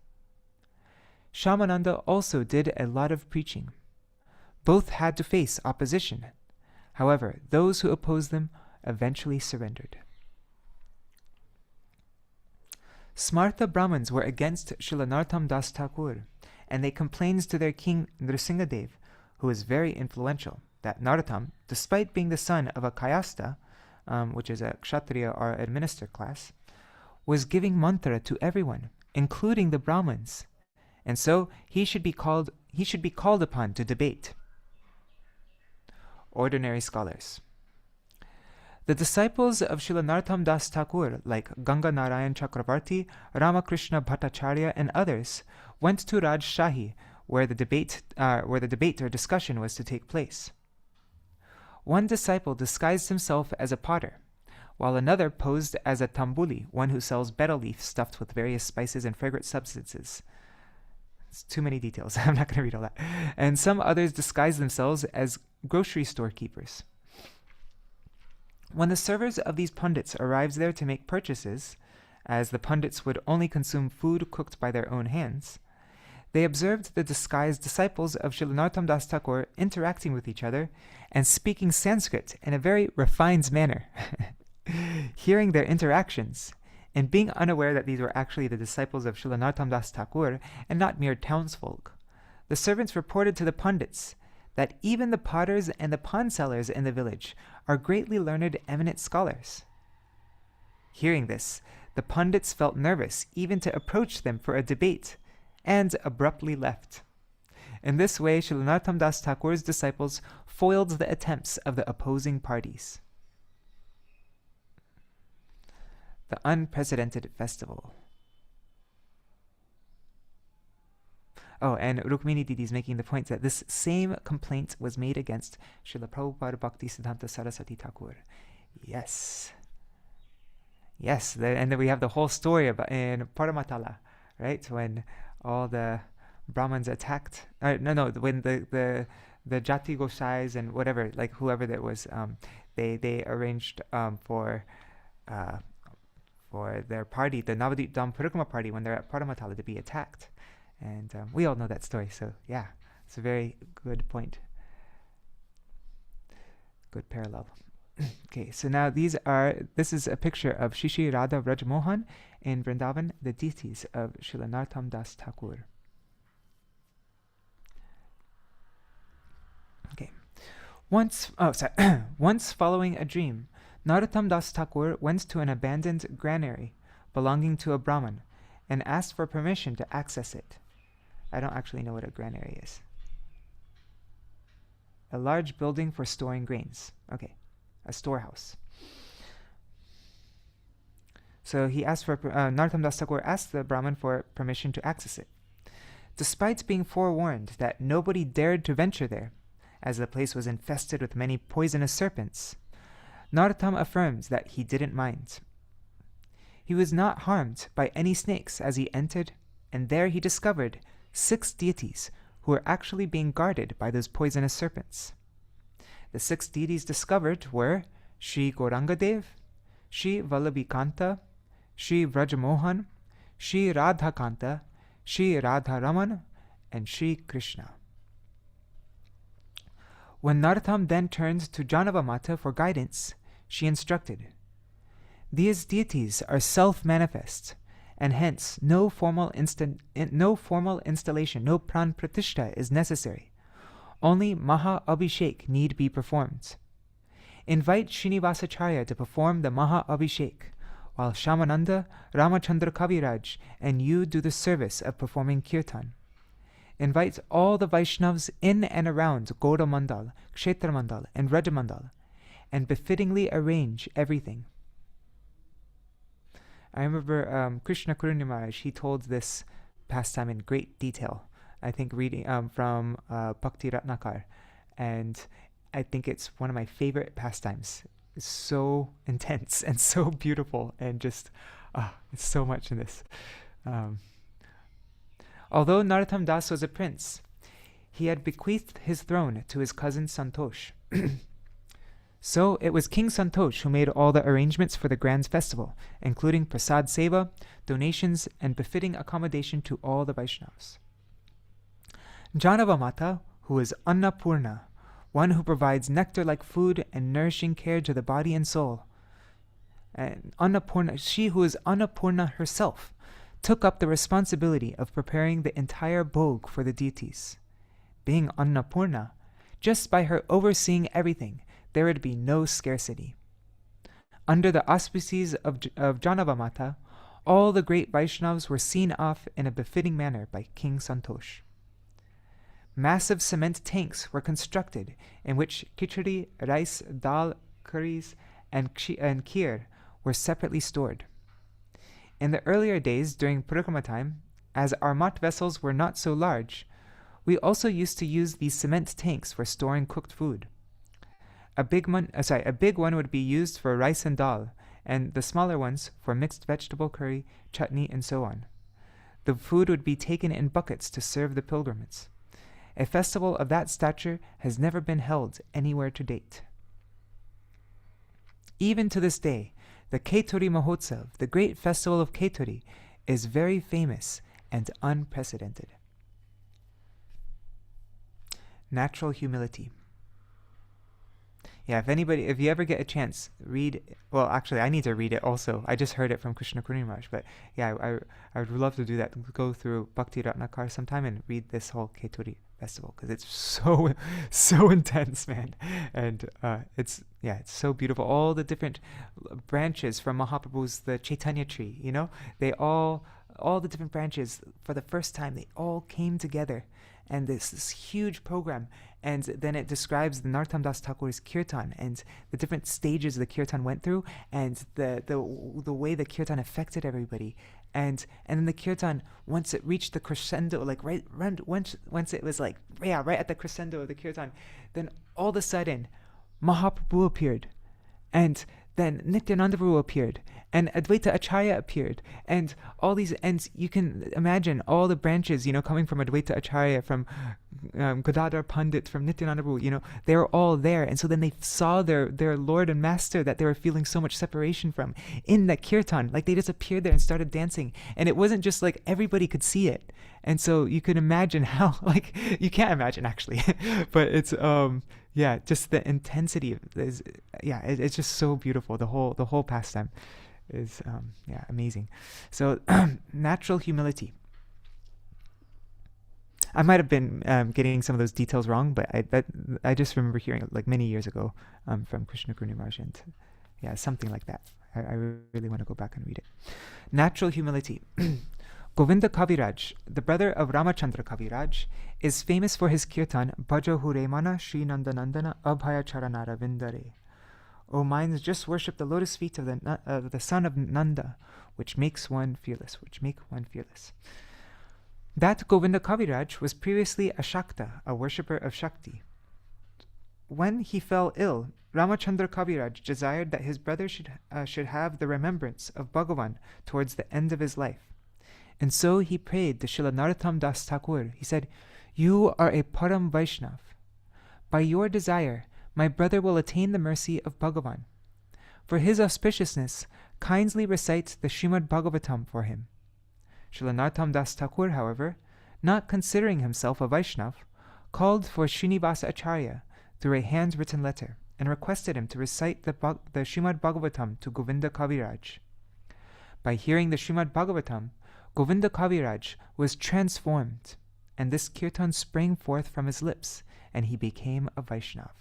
Shyamananda also did a lot of preaching. Both had to face opposition. However, those who opposed them eventually surrendered. Smartha Brahmins were against Srila Narottama Das Thakur, and they complained to their king Nrsingadev, who was very influential, that Narottama, despite being the son of a Kayasta, which is a Kshatriya or administered class, was giving mantra to everyone, including the Brahmins, and so he should be called upon to debate. Ordinary scholars. The disciples of Srila Narottama Das Thakur, like Ganga Narayan Chakravarti, Ramakrishna Bhattacharya, and others, went to Rajshahi, where the debate or discussion was to take place. One disciple disguised himself as a potter, while another posed as a tambuli, one who sells betel leaf stuffed with various spices and fragrant substances. It's too many details. I'm not going to read all that. And some others disguise themselves as grocery store keepers. When the servers of these pundits arrived there to make purchases, as the pundits would only consume food cooked by their own hands, they observed the disguised disciples of Śrīla Narottama Das Thakur interacting with each other and speaking Sanskrit in a very refined manner. Hearing their interactions, and being unaware that these were actually the disciples of Śrīla Narottama Das Thakur and not mere townsfolk, the servants reported to the pundits that even the potters and the pond sellers in the village are greatly learned, eminent scholars. Hearing this, the pundits felt nervous even to approach them for a debate, and abruptly left. In this way, Śrīla Narottama Das Thakur's disciples foiled the attempts of the opposing parties. The unprecedented festival. Oh, and Rukmini Didi is making the point that this same complaint was made against Srila Prabhupada Bhakti Siddhanta Saraswati Thakur. Yes. Yes, and then we have the whole story about in Paramatala, right? When all the Brahmins attacked, when the Jati Gosais and whatever, like whoever that was, they arranged for their party, the Navadip Dham Parikrama party, when they're at Paramatala, to be attacked. And we all know that story, so yeah, it's a very good point. Good parallel. Okay, so now this is a picture of Shishi Radha Rajmohan in Vrindavan, the deities of Śrīla Narottama Das Thakur. Okay, once following a dream, Narottama Das Thakur went to an abandoned granary belonging to a Brahmin and asked for permission to access it. I don't actually know what a granary is. A large building for storing grains. Okay, a storehouse. So he asked for Narottama Das Thakur asked the Brahmin for permission to access it. Despite being forewarned that nobody dared to venture there, as the place was infested with many poisonous serpents, Narottama affirms that he didn't mind. He was not harmed by any snakes as he entered, and there he discovered 6 deities who were actually being guarded by those poisonous serpents. The 6 deities discovered were Sri Gaurangadev, Sri Vallabhikanta, Sri Vrajamohan, Sri Radhakanta, Sri Radharaman, and Sri Krishna. When Narottama then turned to Janavamata for guidance, she instructed, "These deities are self-manifest, and hence no formal installation, no pran pratishtha is necessary. Only Maha Abhishek need be performed. Invite Srinivasacharya to perform the Maha Abhishek, while Shamananda, Ramachandra Kaviraj, and you do the service of performing kirtan. Invite all the Vaishnavas in and around Gauda Mandal, Kshetra Mandal, and Raja Mandal, and befittingly arrange everything." I remember Krishna Karuni Maharaj, he told this pastime in great detail, I think reading from Bhakti Ratnakar, and I think it's one of my favorite pastimes. It's so intense and so beautiful, and just, it's so much in this. Although Narottama Das was a prince, he had bequeathed his throne to his cousin Santosh. So it was King Santosh who made all the arrangements for the grand festival, including prasad seva, donations, and befitting accommodation to all the Vaishnavas. Janavamata, who is Annapurna, one who provides nectar-like food and nourishing care to the body and soul, and Annapurna, she who is Annapurna herself, took up the responsibility of preparing the entire bhog for the deities. Being Annapurna, just by her overseeing everything, there would be no scarcity. Under the auspices of Janavamata, all the great Vaishnavas were seen off in a befitting manner by King Santosh. Massive cement tanks were constructed in which khichdi, rice, dal, curries, and kheer were separately stored. In the earlier days during Parikrama time, as our mat vessels were not so large, we also used to use these cement tanks for storing cooked food. A big one would be used for rice and dal, and the smaller ones for mixed vegetable curry, chutney, and so on. The food would be taken in buckets to serve the pilgrims. A festival of that stature has never been held anywhere to date. Even to this day, the Ketori Mahotsav, the great festival of Ketori, is very famous and unprecedented. Natural humility. Yeah, if you ever get a chance, read. Well, actually, I need to read it also. I just heard it from Krishna Maharaj, but yeah, I would love to do that. Go through Bhakti Ratnakar sometime and read this whole Ketori festival, because it's so intense, man. And it's so beautiful. All the different branches from Mahaprabhu's the Chaitanya tree, they all the different branches for the first time, they all came together. And this huge program, and then it describes the Narottama Das Thakur's kirtan and the different stages the kirtan went through, and the way the kirtan affected everybody, and then the kirtan, once it reached the crescendo, like once it was like right at the crescendo of the kirtan, then all of a sudden Mahaprabhu appeared, and then Nityananda Prabhu appeared, and Advaita Acharya appeared, and all these, and you can imagine all the branches, coming from Advaita Acharya, from Gadadhar Pandit, from Nityananda Prabhu, they were all there, and so then they saw their Lord and Master that they were feeling so much separation from in that kirtan, like they just appeared there and started dancing, and it wasn't just like everybody could see it, and so you can imagine how, like, you can't imagine actually, but it's just the intensity is, it's just so beautiful. The whole pastime is amazing. So natural humility. I might have been getting some of those details wrong, but I just remember hearing it like many years ago from Krishna Maharaj, and something like that. I really want to go back and read it. Natural humility. Govinda Kaviraj, the brother of Ramachandra Kaviraj, is famous for his kirtan Bhajo Huremana Shri Nandanandana Abhaya Charanara Vindare. O minds, just worship the lotus feet of the son of Nanda, which make one fearless. That Govinda Kaviraj was previously a Shakta, a worshipper of Shakti. When he fell ill, Ramachandra Kaviraj desired that his brother should have the remembrance of Bhagavan towards the end of his life. And so he prayed to Śrīla Narottama Das Thakur. He said, "You are a Param Vaishnav. By your desire, my brother will attain the mercy of Bhagavan. For his auspiciousness, kindly recite the Srimad Bhagavatam for him." Śrīla Narottama Das Thakur, however, not considering himself a Vaishnav, called for Srinivasa Acharya through a handwritten letter and requested him to recite the Srimad Bhagavatam to Govinda Kaviraj. By hearing the Srimad Bhagavatam, Govinda Kaviraj was transformed, and this kirtan sprang forth from his lips, and he became a Vaishnav.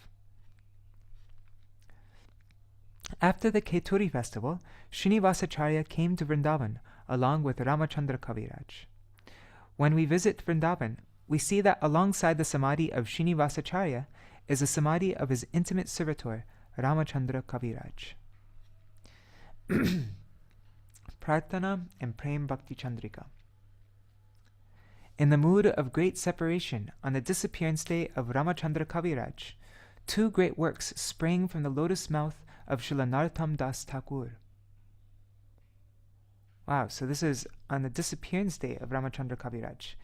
After the Ketori festival, Srinivasacharya came to Vrindavan along with Ramachandra Kaviraj. When we visit Vrindavan, we see that alongside the samadhi of Srinivasacharya is a samadhi of his intimate servitor, Ramachandra Kaviraj. Prarthana and Prem Bhakti Chandrika. In the mood of great separation on the disappearance day of Ramachandra Kaviraj, two great works sprang from the lotus mouth of Śrīla Narottama Das Thakur. Wow, so this is on the disappearance day of Ramachandra Kaviraj.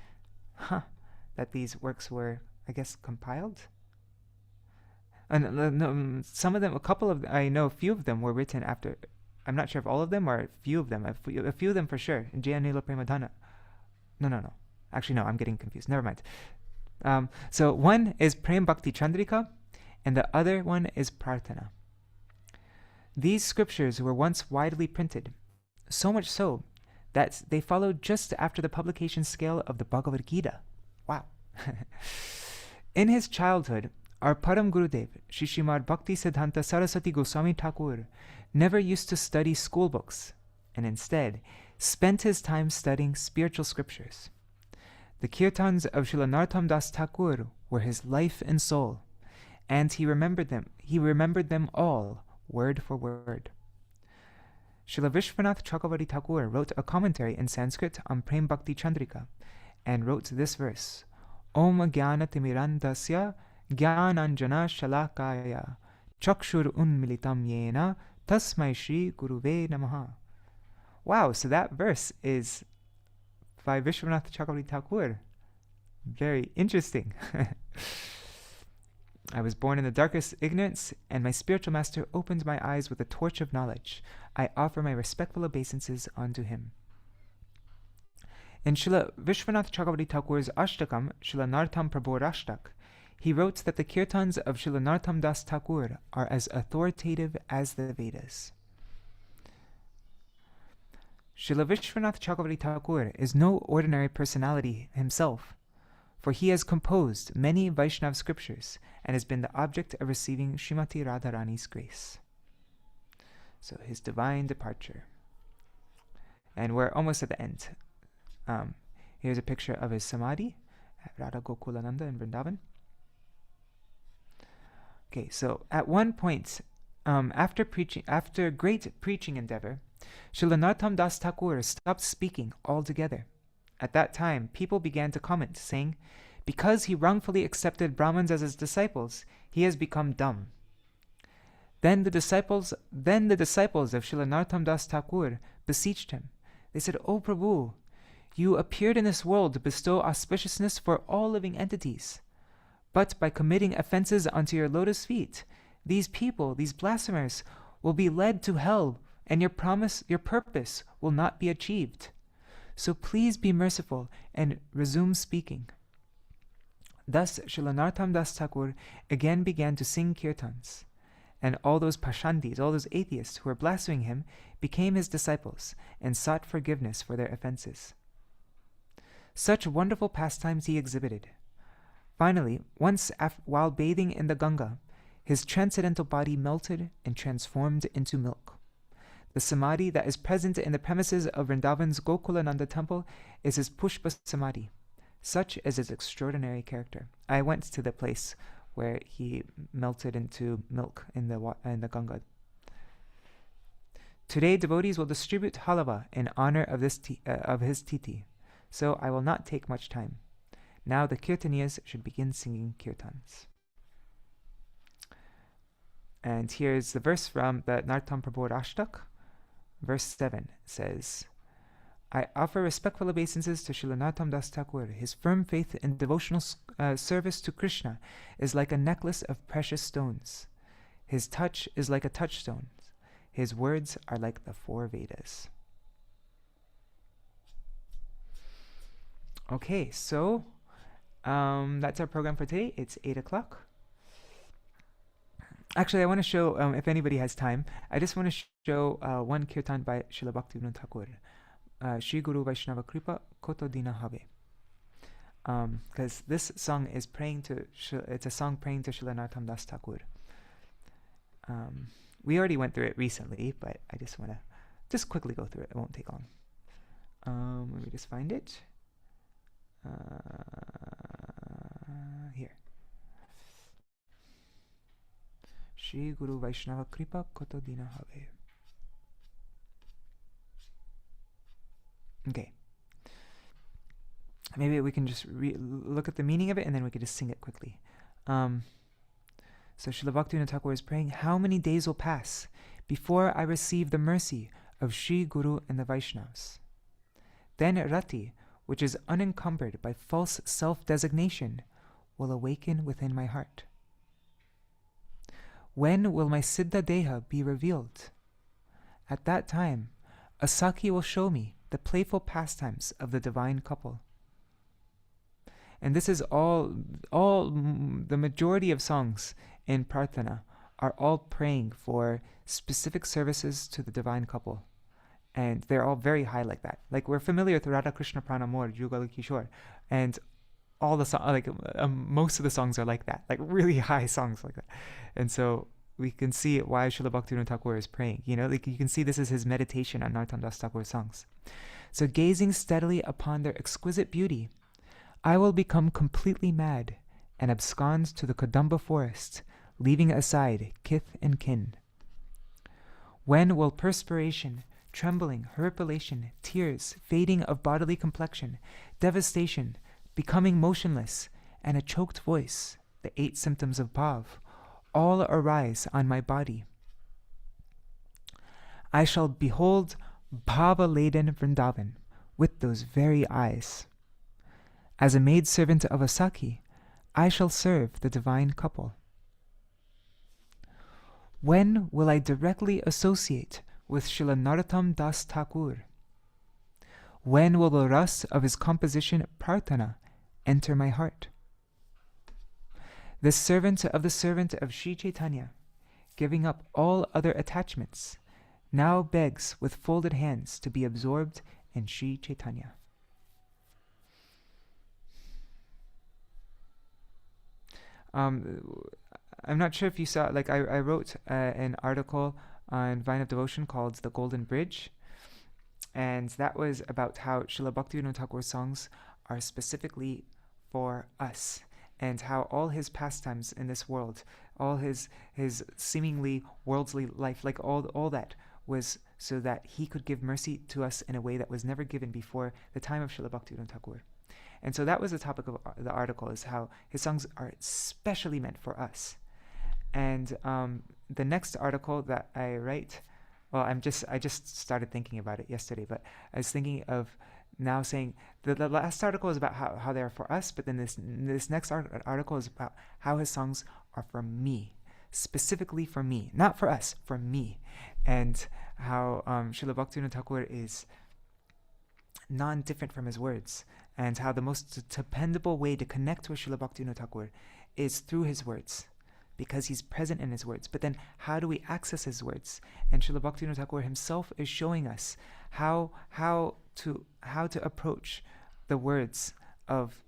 That these works were, I guess, compiled? And some of them, I know a few of them were written after. I'm not sure if all of them or a few of them. A few of them for sure. In Jaya Nila Premadhana. No. Actually, no, I'm getting confused. Never mind. So one is Prem Bhakti Chandrika, and the other one is Prarthana. These scriptures were once widely printed, so much so that they followed just after the publication scale of the Bhagavad Gita. Wow. In his childhood, our Param Gurudev, Shri Srimad Bhakti Siddhanta Saraswati Gosvāmī Ṭhākura, never used to study school books, and instead spent his time studying spiritual scriptures. The kirtans of Śrīla Narottama Das Thakur were his life and soul, and he remembered them all, word for word. Srila Vishwanath Chakravarti Thakur wrote a commentary in Sanskrit on Prem Bhakti Chandrika, and wrote this verse, Om Jnana Timirandasya Jnananjana Shalakaya Chakshur Unmilitam Yena Tasmai Shri Guruve Namaha. Wow, so that verse is by Vishwanath Chakravarti Thakur. Very interesting. I was born in the darkest ignorance, and my spiritual master opened my eyes with a torch of knowledge. I offer my respectful obeisances unto him. In Srila Vishwanath Chakravarti Thakur's Ashtakam, Srila Narottama Prabhu Ashtak, he wrote that the kirtans of Srila Narottama Das Thakur are as authoritative as the Vedas. Srila Vishwanath Chakravarti Thakur is no ordinary personality himself, for he has composed many Vaishnava scriptures and has been the object of receiving Srimati Radharani's grace. So his divine departure. And we're almost at the end. Here's a picture of his samadhi at Radha Gokulananda in Vrindavan. Okay, so at one point, after great preaching endeavor, Srila Narottama Das Thakur stopped speaking altogether. At that time, people began to comment, saying, because he wrongfully accepted Brahmins as his disciples, he has become dumb. Then the disciples of Srila Narottama Das Thakur beseeched him. They said, O Prabhu, you appeared in this world to bestow auspiciousness for all living entities. But by committing offenses unto your lotus feet, these people, these blasphemers, will be led to hell, and your purpose will not be achieved. So please be merciful and resume speaking. Thus Srila Narottama Das Thakur again began to sing kirtans, and all those pashandis, all those atheists who were blaspheming him, became his disciples and sought forgiveness for their offenses. Such wonderful pastimes he exhibited. Finally, once while bathing in the Ganga, his transcendental body melted and transformed into milk. The samadhi that is present in the premises of Vrindavan's Gokulananda temple is his Pushpa Samadhi. Such is his extraordinary character. I went to the place where he melted into milk in the Ganga. Today, devotees will distribute halava in honor of his titi, so I will not take much time. Now the kirtaniyas should begin singing kirtans. And here's the verse from the Narottama Prabhu Ashtak. Verse 7 says, I offer respectful obeisances to Srila Narottama Das Thakur. His firm faith in devotional service to Krishna is like a necklace of precious stones. His touch is like a touchstone. His words are like the 4 Vedas. Okay, so that's our program for today. It's 8 o'clock. Actually, I want to show, if anybody has time, I just want to show one kirtan by Srila Bhaktivinoda Thakur. Shri Guru Vaishnava Kripa Koto Dina Habe. Because this song is it's a song praying to Srila Narottama Das Thakur. We already went through it recently, but I just want to just quickly go through it. It won't take long. Let me just find it. Here. Shri Guru Vaishnava Kripa Koto Dina Have. Okay. Maybe we can just look at the meaning of it and then we can just sing it quickly. So Srila Bhaktivinoda Thakur is praying, how many days will pass before I receive the mercy of Shri Guru and the Vaishnavas? Then Rati, which is unencumbered by false self-designation, will awaken within my heart. When will my Siddha Deha be revealed? At that time, a Sakhi will show me the playful pastimes of the divine couple. And this is all the majority of songs in Prarthana are all praying for specific services to the divine couple. And they're all very high like that. Like, we're familiar with Radha Krishna Pranamor, Jugal Kishore, and all the songs, most of the songs are like that, like really high songs like that. And so we can see why Srila Bhaktivinoda Thakur is praying. You know, like you can see this is his meditation on Narottama Das Thakur's songs. So gazing steadily upon their exquisite beauty, I will become completely mad and abscond to the Kadamba forest, leaving aside kith and kin. When will perspiration, trembling, horripilation, tears, fading of bodily complexion, devastation, becoming motionless, and a choked voice, the 8 symptoms of bhav, all arise on my body? I shall behold bhava-laden Vrindavan with those very eyes. As a maidservant of a Sakhi, I shall serve the divine couple. When will I directly associate with Srila Narottam Das Thakur? When will the ras of his composition Prarthana enter my heart? The servant of Sri Chaitanya, giving up all other attachments, now begs with folded hands to be absorbed in Sri Chaitanya. I'm not sure if you saw, like I wrote an article on Vine of Devotion called The Golden Bridge, and that was about how Srila Bhaktivinoda Thakur's songs are specifically for us, and how all his pastimes in this world, all his seemingly worldly life, like all that was so that he could give mercy to us in a way that was never given before the time of Srila Bhaktivinoda Thakur. And so that was the topic of the article, is how his songs are specially meant for us. And the next article that I write, well, I just started thinking about it yesterday, but I was thinking of now saying the last article is about how they are for us, but then this next article is about how his songs are for me, specifically for me, not for us, for me, and how Srila Bhaktivinoda Thakur is non-different from his words, and how the most dependable way to connect with Srila Bhaktivinoda Thakur is through his words, because he's present in his words. But then how do we access his words? And Srila Bhaktivinoda Thakur himself is showing us how to approach the words of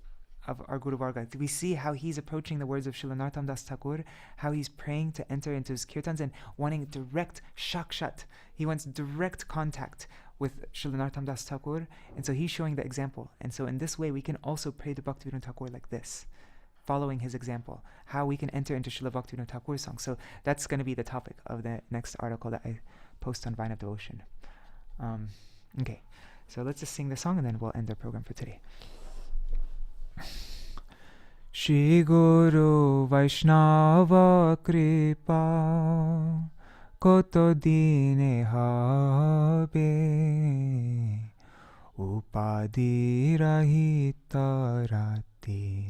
our Guru Varga. We see how he's approaching the words of Srila Narottama Das Thakur, how he's praying to enter into his kirtans and wanting direct shakshat. He wants direct contact with Srila Narottama Das Thakur, and so he's showing the example. And so in this way, we can also pray to Bhaktivinoda Thakur like this, following his example, how we can enter into Srila Bhaktivinoda Thakur's song. So that's going to be the topic of the next article that I post on Vine of Devotion. Okay, so let's just sing the song and then we'll end the program for today. Shri Guru Vaishnava Kripa Koto dine habe Upadi rahita rati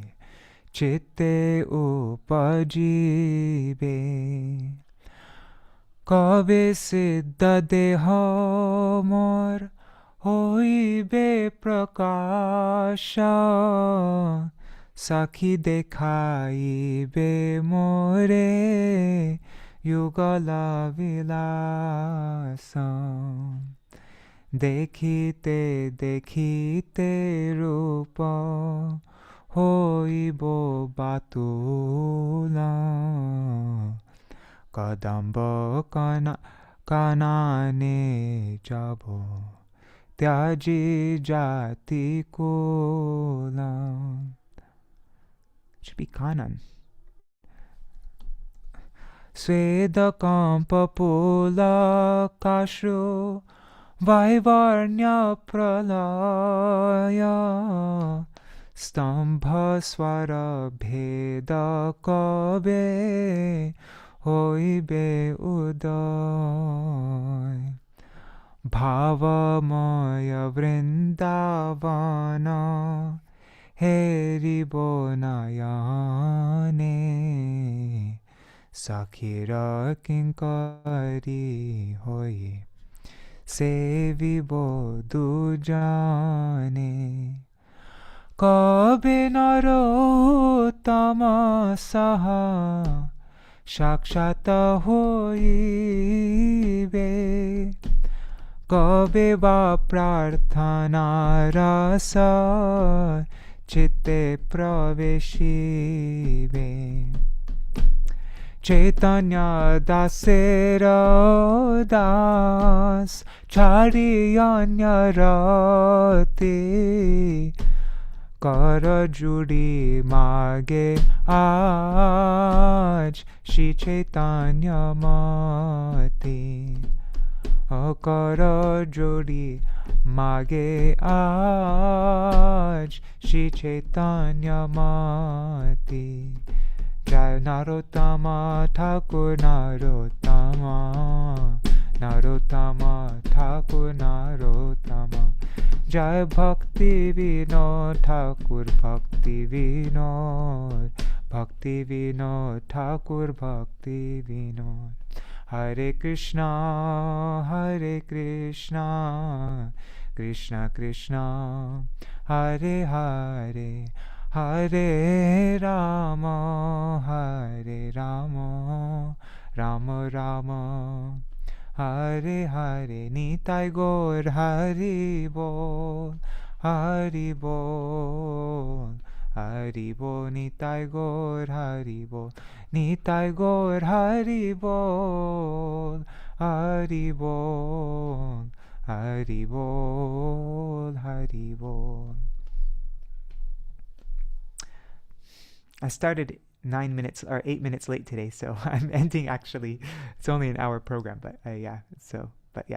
Chitte upajibe Kabe siddha deha mor Hoibe prakasha Sakhi dekhaibe more Yugala vilasa Dekhite dekhite rupa Hoibo batula Kadamba kanane jabo Tyaji jati kula. Should be kanan. Sweda kampa pula kashu Vaivarnya pralaya Stambha swara bheda kabe Hoibe uday Bhavamaya vrindavana Heribo nayane Sakhira kinkari hoi Sevibo dujane Kabe Narottama saha Shakshata hoibe Kabe va prarthana rasa Chitte praveshibe Chaitanya dasera das Chariyanya rati Kara judi mage aj Shri Chaitanya mati Kara jodi mage aj Shri Chaitanya mati Jai Narottama Thakur Narottama Narottama, Ṭhākura Narottama. Jai Bhakti Vinod Ṭhākura Bhakti Vinod. Bhakti Vinod Ṭhākura Bhakti Vinod. Hare Krishna, Hare Krishna, Krishna Krishna, Hare Hare, Hare Rama, Hare Rama, Rama Rama, Hare Hare. Nitai Gaur Hari Bol, Hari Bol, Hari Bol. Nitai Gaur Hari Bol, Nitai Gaur Hari Bol, Hari Bol, Hari Bol, Hari Bol. I started 9 minutes or 8 minutes late today, so I'm ending actually. It's only an hour program, but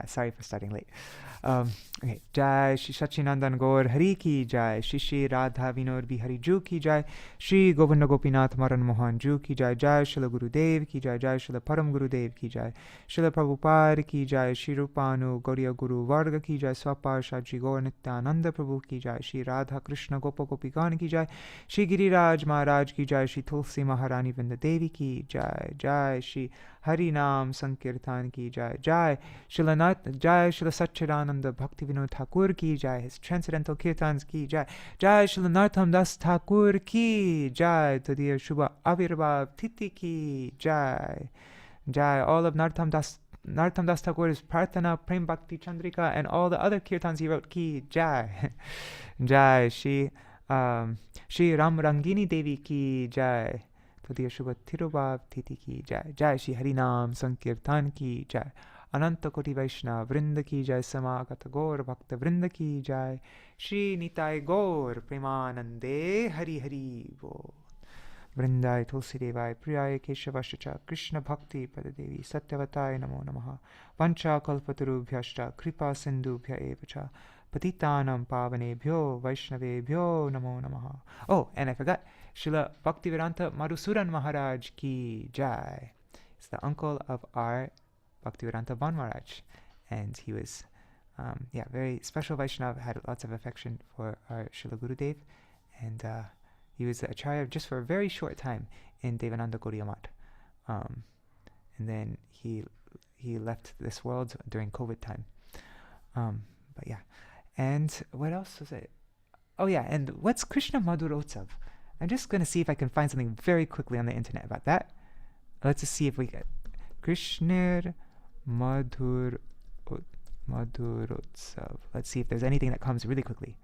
sorry for starting late. Okay, Jai Shri Sachinandan Gaur Hari Ki Jai, Shri Shri Radha Vinod Bihari Ju Ki Jai, Shri Govinda Gopinath Maran Mohan Ju Ki Jai, Jai Srila Gurudev Ki Jai, Jai Srila Param Gurudev Ki Jai, Srila Prabhupada Ki Jai, Shri Rupanu Gauriya Guru Varga Ki Jai, Swapar Shadri Gaur Nityananda Prabhu Ki Jai, Shri Radha Krishna Gopa Gopikan Ki Jai, Shri Giriraj Maharaj Ki Jai, Shri Tulsi Maharani Vrinda Devi Ki Jai, Jai Shri Hari Nam Sankirtan Ki Jai, Jai Srila Satchidananda Bhakti Vinod Ṭhākura Ki Jai, his transcendental kirtans Ki Jai, Jai Srila Narottama Das Ṭhākura Ki Jai, Tadiya Shubha Avirbhav Titi Ki Jai, Jai, all of Narottama Das Ṭhākura's Prarthana, Prem Bhakti Chandrika, and all the other kirtans he wrote Ki Jai, Jai Shri Ram Rangini Devi Ki Jai, Tadiya Shubha Tirubhav Titi Ki Jai, Jai Shri Harinam Sankirtan Ki Jai, Ananta Koti Vaishnava Vrinda Ki Jai, Samagata Gaur Bhakta Vrinda Ki Jai, Shri Nitai Gaur Premanande Hari Hari Bol. Vrindai Tulsi Devai Priyai Keshavashacha Krishna Bhakti Padadevi Satyavatai Namo Namaha Vancha Kalpatarubhyashta Kripa Sindhubhya Evacha Patitanam Pavanebhyo Vaishnavebhyo Namo Namaha. Oh, and I forgot, Srila Bhaktivedanta Madhusudan Maharaj Ki Jai. He's the uncle of our Bhaktivedanta Van Maharaj, and he was very special Vaishnava, had lots of affection for our Srila Gurudev, and he was the ācārya just for a very short time in Devananda Gaudiya Math. And then he left this world during COVID time. But yeah. And what else was it? Oh yeah, and what's Krishna Madhurotsav? I'm just going to see if I can find something very quickly on the internet about that. Let's just see if we get Krishna Madhurotsav. Let's see if there's anything that comes really quickly.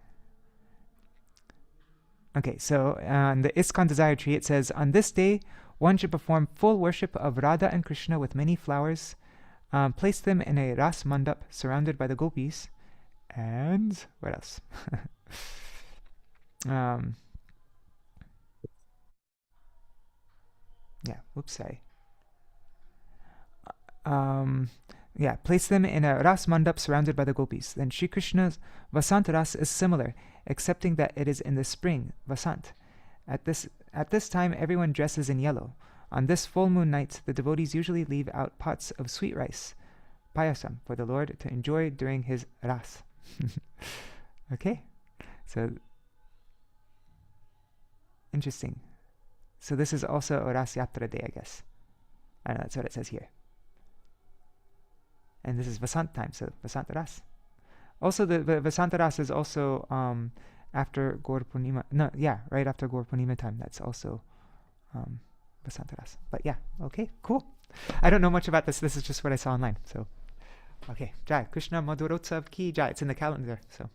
Okay, so on the ISKCON Desire Tree, it says, on this day, one should perform full worship of Radha and Krishna with many flowers, place them in a ras mandap surrounded by the gopis, and what else? Place them in a ras mandap surrounded by the gopis. Then Shri Krishna's Vasant Ras is similar, excepting that it is in the spring, Vasant. At this time, everyone dresses in yellow. On this full moon night, the devotees usually leave out pots of sweet rice, payasam, for the Lord to enjoy during his ras. Okay, so interesting. So this is also a Ras Yatra day, I guess. I don't know, that's what it says here. And this is Vasant time, so Vasant Ras. Also, the Vasant Ras is also after Gaur Purnima. No, yeah, right after Gaur Purnima time. That's also Vasant Ras. But yeah, okay, cool. I don't know much about this. This is just what I saw online. So, okay, Jai Krishna Madhurotsav Ki Jai. It's in the calendar. So,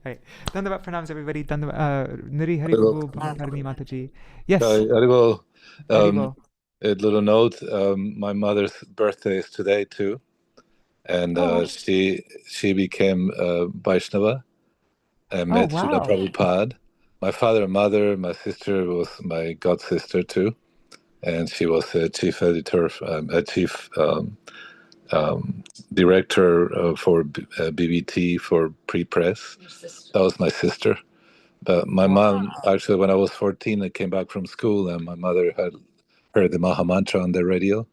right. Dandavat pranams, everybody. Nari Hari Prabhu Bharatī Mataji. Yes. Haribol. A little note. My mother's birthday is today too. And she became Vaishnava and met Srila Prabhupada. My father and mother, my sister was my god sister too, and she was a chief editor, chief director for BBT for pre-press. That was my sister. But my mom, actually, when I was 14, I came back from school, and my mother had heard the Maha Mantra on the radio.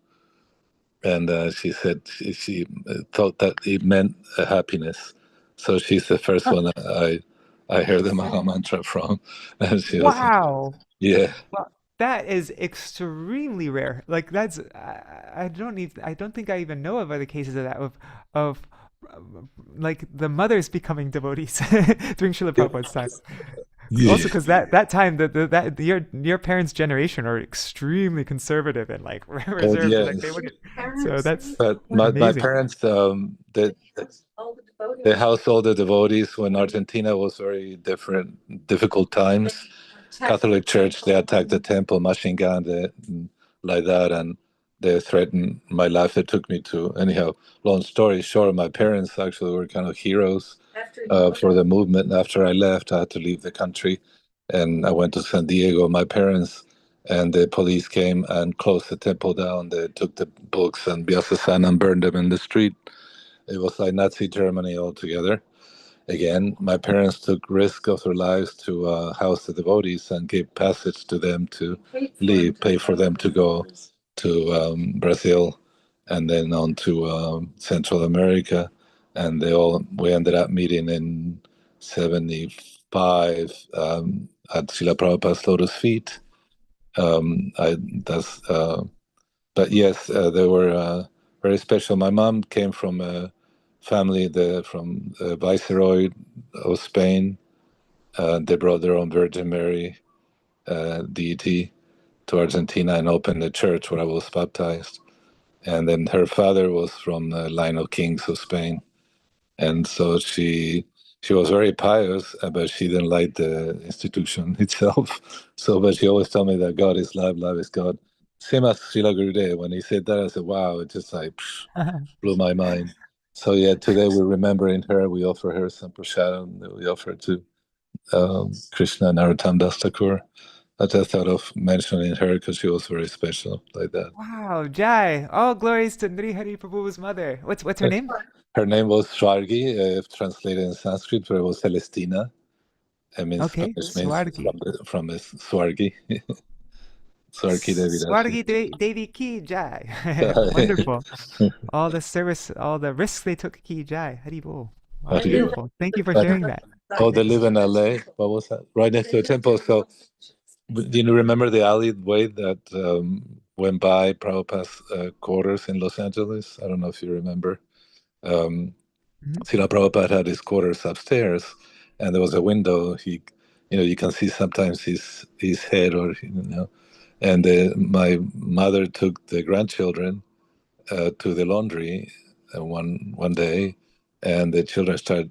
and she said she thought that it meant happiness. So she's the first one I heard the Maha Mantra from, and she was Wow. yeah. Well, that is extremely rare. Like that's I don't think I even know of other cases of that of like the mothers becoming devotees during Srila Prabhupada's time. Yeah. Also, because that time that your parents' generation are extremely conservative and like reserved. yes. Like they wouldn't. So that's But my amazing. parents, the household of devotees when Argentina was very difficult times. Catholic Church, they attacked the temple, machine gun, like that, and they threatened my life. They took me to, anyhow, long story short, my parents actually were kind of heroes for the movement. After I left, I had to leave the country, and I went to San Diego. My parents and the police came and closed the temple down. They took the books and Vyasa and burned them in the street. It was like Nazi Germany altogether. Again, my parents took risk of their lives to house the devotees and gave passage to them to leave, pay for them to go to Brazil and then on to Central America. And we ended up meeting in 75 at Srila Prabhupada's lotus feet. But yes, they were very special. My mom came from a family from Viceroy of Spain. They brought their own Virgin Mary deity to Argentina and opened a church where I was baptized. And then her father was from the line of kings of Spain. And so she was very pious, but she didn't like the institution itself. So, but she always told me that God is love, love is God. Same as Srila Gurudev. When he said that, I said, wow, it just like blew my mind. So yeah, today we're remembering her. We offer her some prasadam that we offer to Krishna Narottama Ṭhākura. I just thought of mentioning her because she was very special like that. Wow, Jai! All glories to Nri Hari Prabhu's mother. What's her name? Her name was Swargi, if translated in Sanskrit, but it was Celestina. It means Okay, Swargi. from Swargi. Swargi Devi Dasi. Swargi Devi Ki Jai. Wonderful. All the service, all the risks they took, Ki Jai. Hari Bol. Wow, beautiful. Thank you for sharing that. Oh, they live in LA. What was that? Right next to the temple. So, do you remember the alleyway that went by Prabhupada's quarters in Los Angeles? I don't know if you remember. Srila Prabhupada had his quarters upstairs, and there was a window. You can see sometimes his head, or And my mother took the grandchildren to the laundry one day, and the children started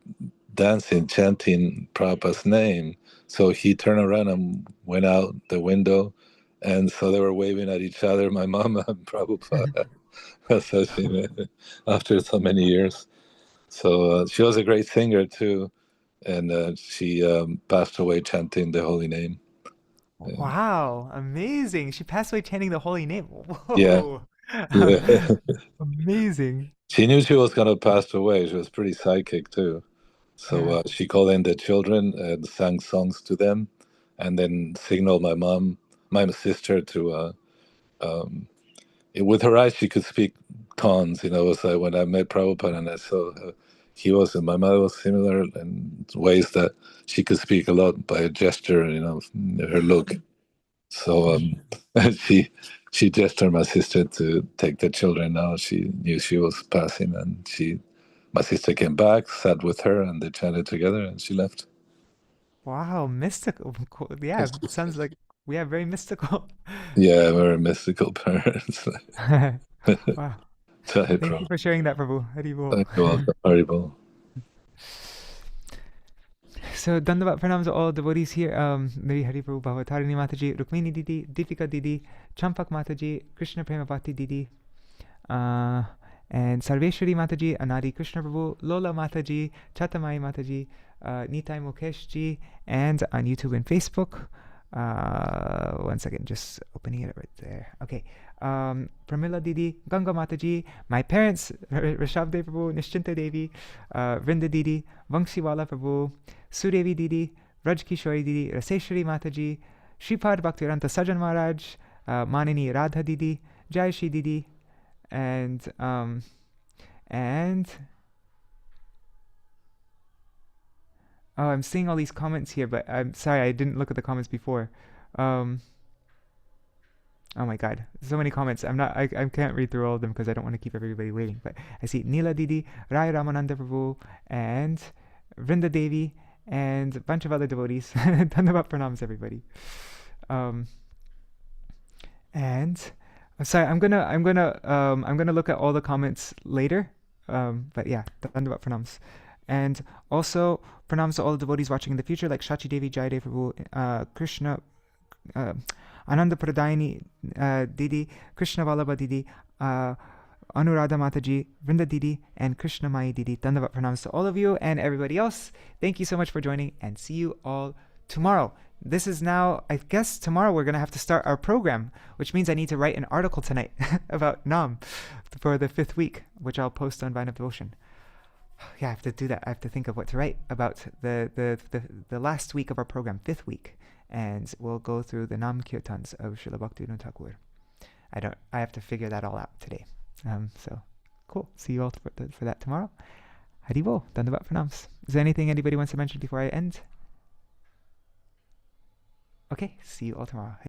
dancing, chanting Prabhupada's name. So he turned around and went out the window, and so they were waving at each other, my mom and Prabhupada, after so many years. So she was a great singer too, and she passed away chanting the holy name. Wow, amazing. She passed away chanting the holy name. Whoa. Yeah. Amazing. She knew she was going to pass away. She was pretty psychic too. So she called in the children and sang songs to them, and then signaled my sister to, with her eyes, she could speak tons. It was like when I met Prabhupada and I saw my mother was similar in ways that she could speak a lot by a gesture, her look. So she gestured my sister to take the children. Now she knew she was passing, and my sister came back, sat with her, and they chatted together, and she left. Wow, mystical. Yeah, sounds like we have very mystical. Yeah, very mystical parents. Wow. Thank you for sharing that, Prabhu. Haribol. You're welcome. Haribol. So, Dandavat pranams to all devotees here. Nari Hari Prabhu, Bhavatarini Mataji, Rukmini Didi, Deepika Didi, Champak Mataji, Krishna Premapati Didi, and Sarveshwari Mataji, Anari Krishna Prabhu, Lola Mataji, Chatamai Mataji, Nitai Mukesh ji, and on YouTube and Facebook. 1 second, just opening it right there. Okay. Pramila Didi, Ganga Mataji, my parents, Rishabh Prabhu, Nishchinta Devi, Vrinda Didi, Vangshiwala Prabhu, Sudevi Didi, Raj Kishori Didi, Raseshwari Mataji, Shripad Bhaktivedanta Sajan Maharaj, Manini Radha Didi, Jai Shri Didi, And oh, I'm seeing all these comments here, but I'm sorry, I didn't look at the comments before. Oh my God, so many comments. I can't read through all of them because I don't want to keep everybody waiting. But I see Neela Didi, Rai Ramananda Prabhu, and Vrinda Devi, and a bunch of other devotees. Dhanavad pranams, everybody. And I'm sorry, I'm gonna look at all the comments later. But yeah, Dhanavad pranams. And also pranams to all the devotees watching in the future, like Shachi Devi, Jayadev Prabhu, Krishna, Ananda Pradayani Didi, Krishna Vallabha Didi, Anuradha Mataji, Vrinda Didi, and Krishna Mai Didi. Dhanavad pranams to all of you and everybody else. Thank you so much for joining, and see you all tomorrow. This is now, I guess tomorrow we're going to have to start our program, which means I need to write an article tonight about Nam for the 5th week, which I'll post on Vine of Devotion. Yeah, I have to do that. I have to think of what to write about the last week of our program, 5th week. And we'll go through the Nam Kirtans of Srila Bhaktivinoda Thakur. I have to figure that all out today. So, cool. See you all for that tomorrow. Haribol, Dhanavad pranams. Is there anything anybody wants to mention before I end? Okay, see you all tomorrow.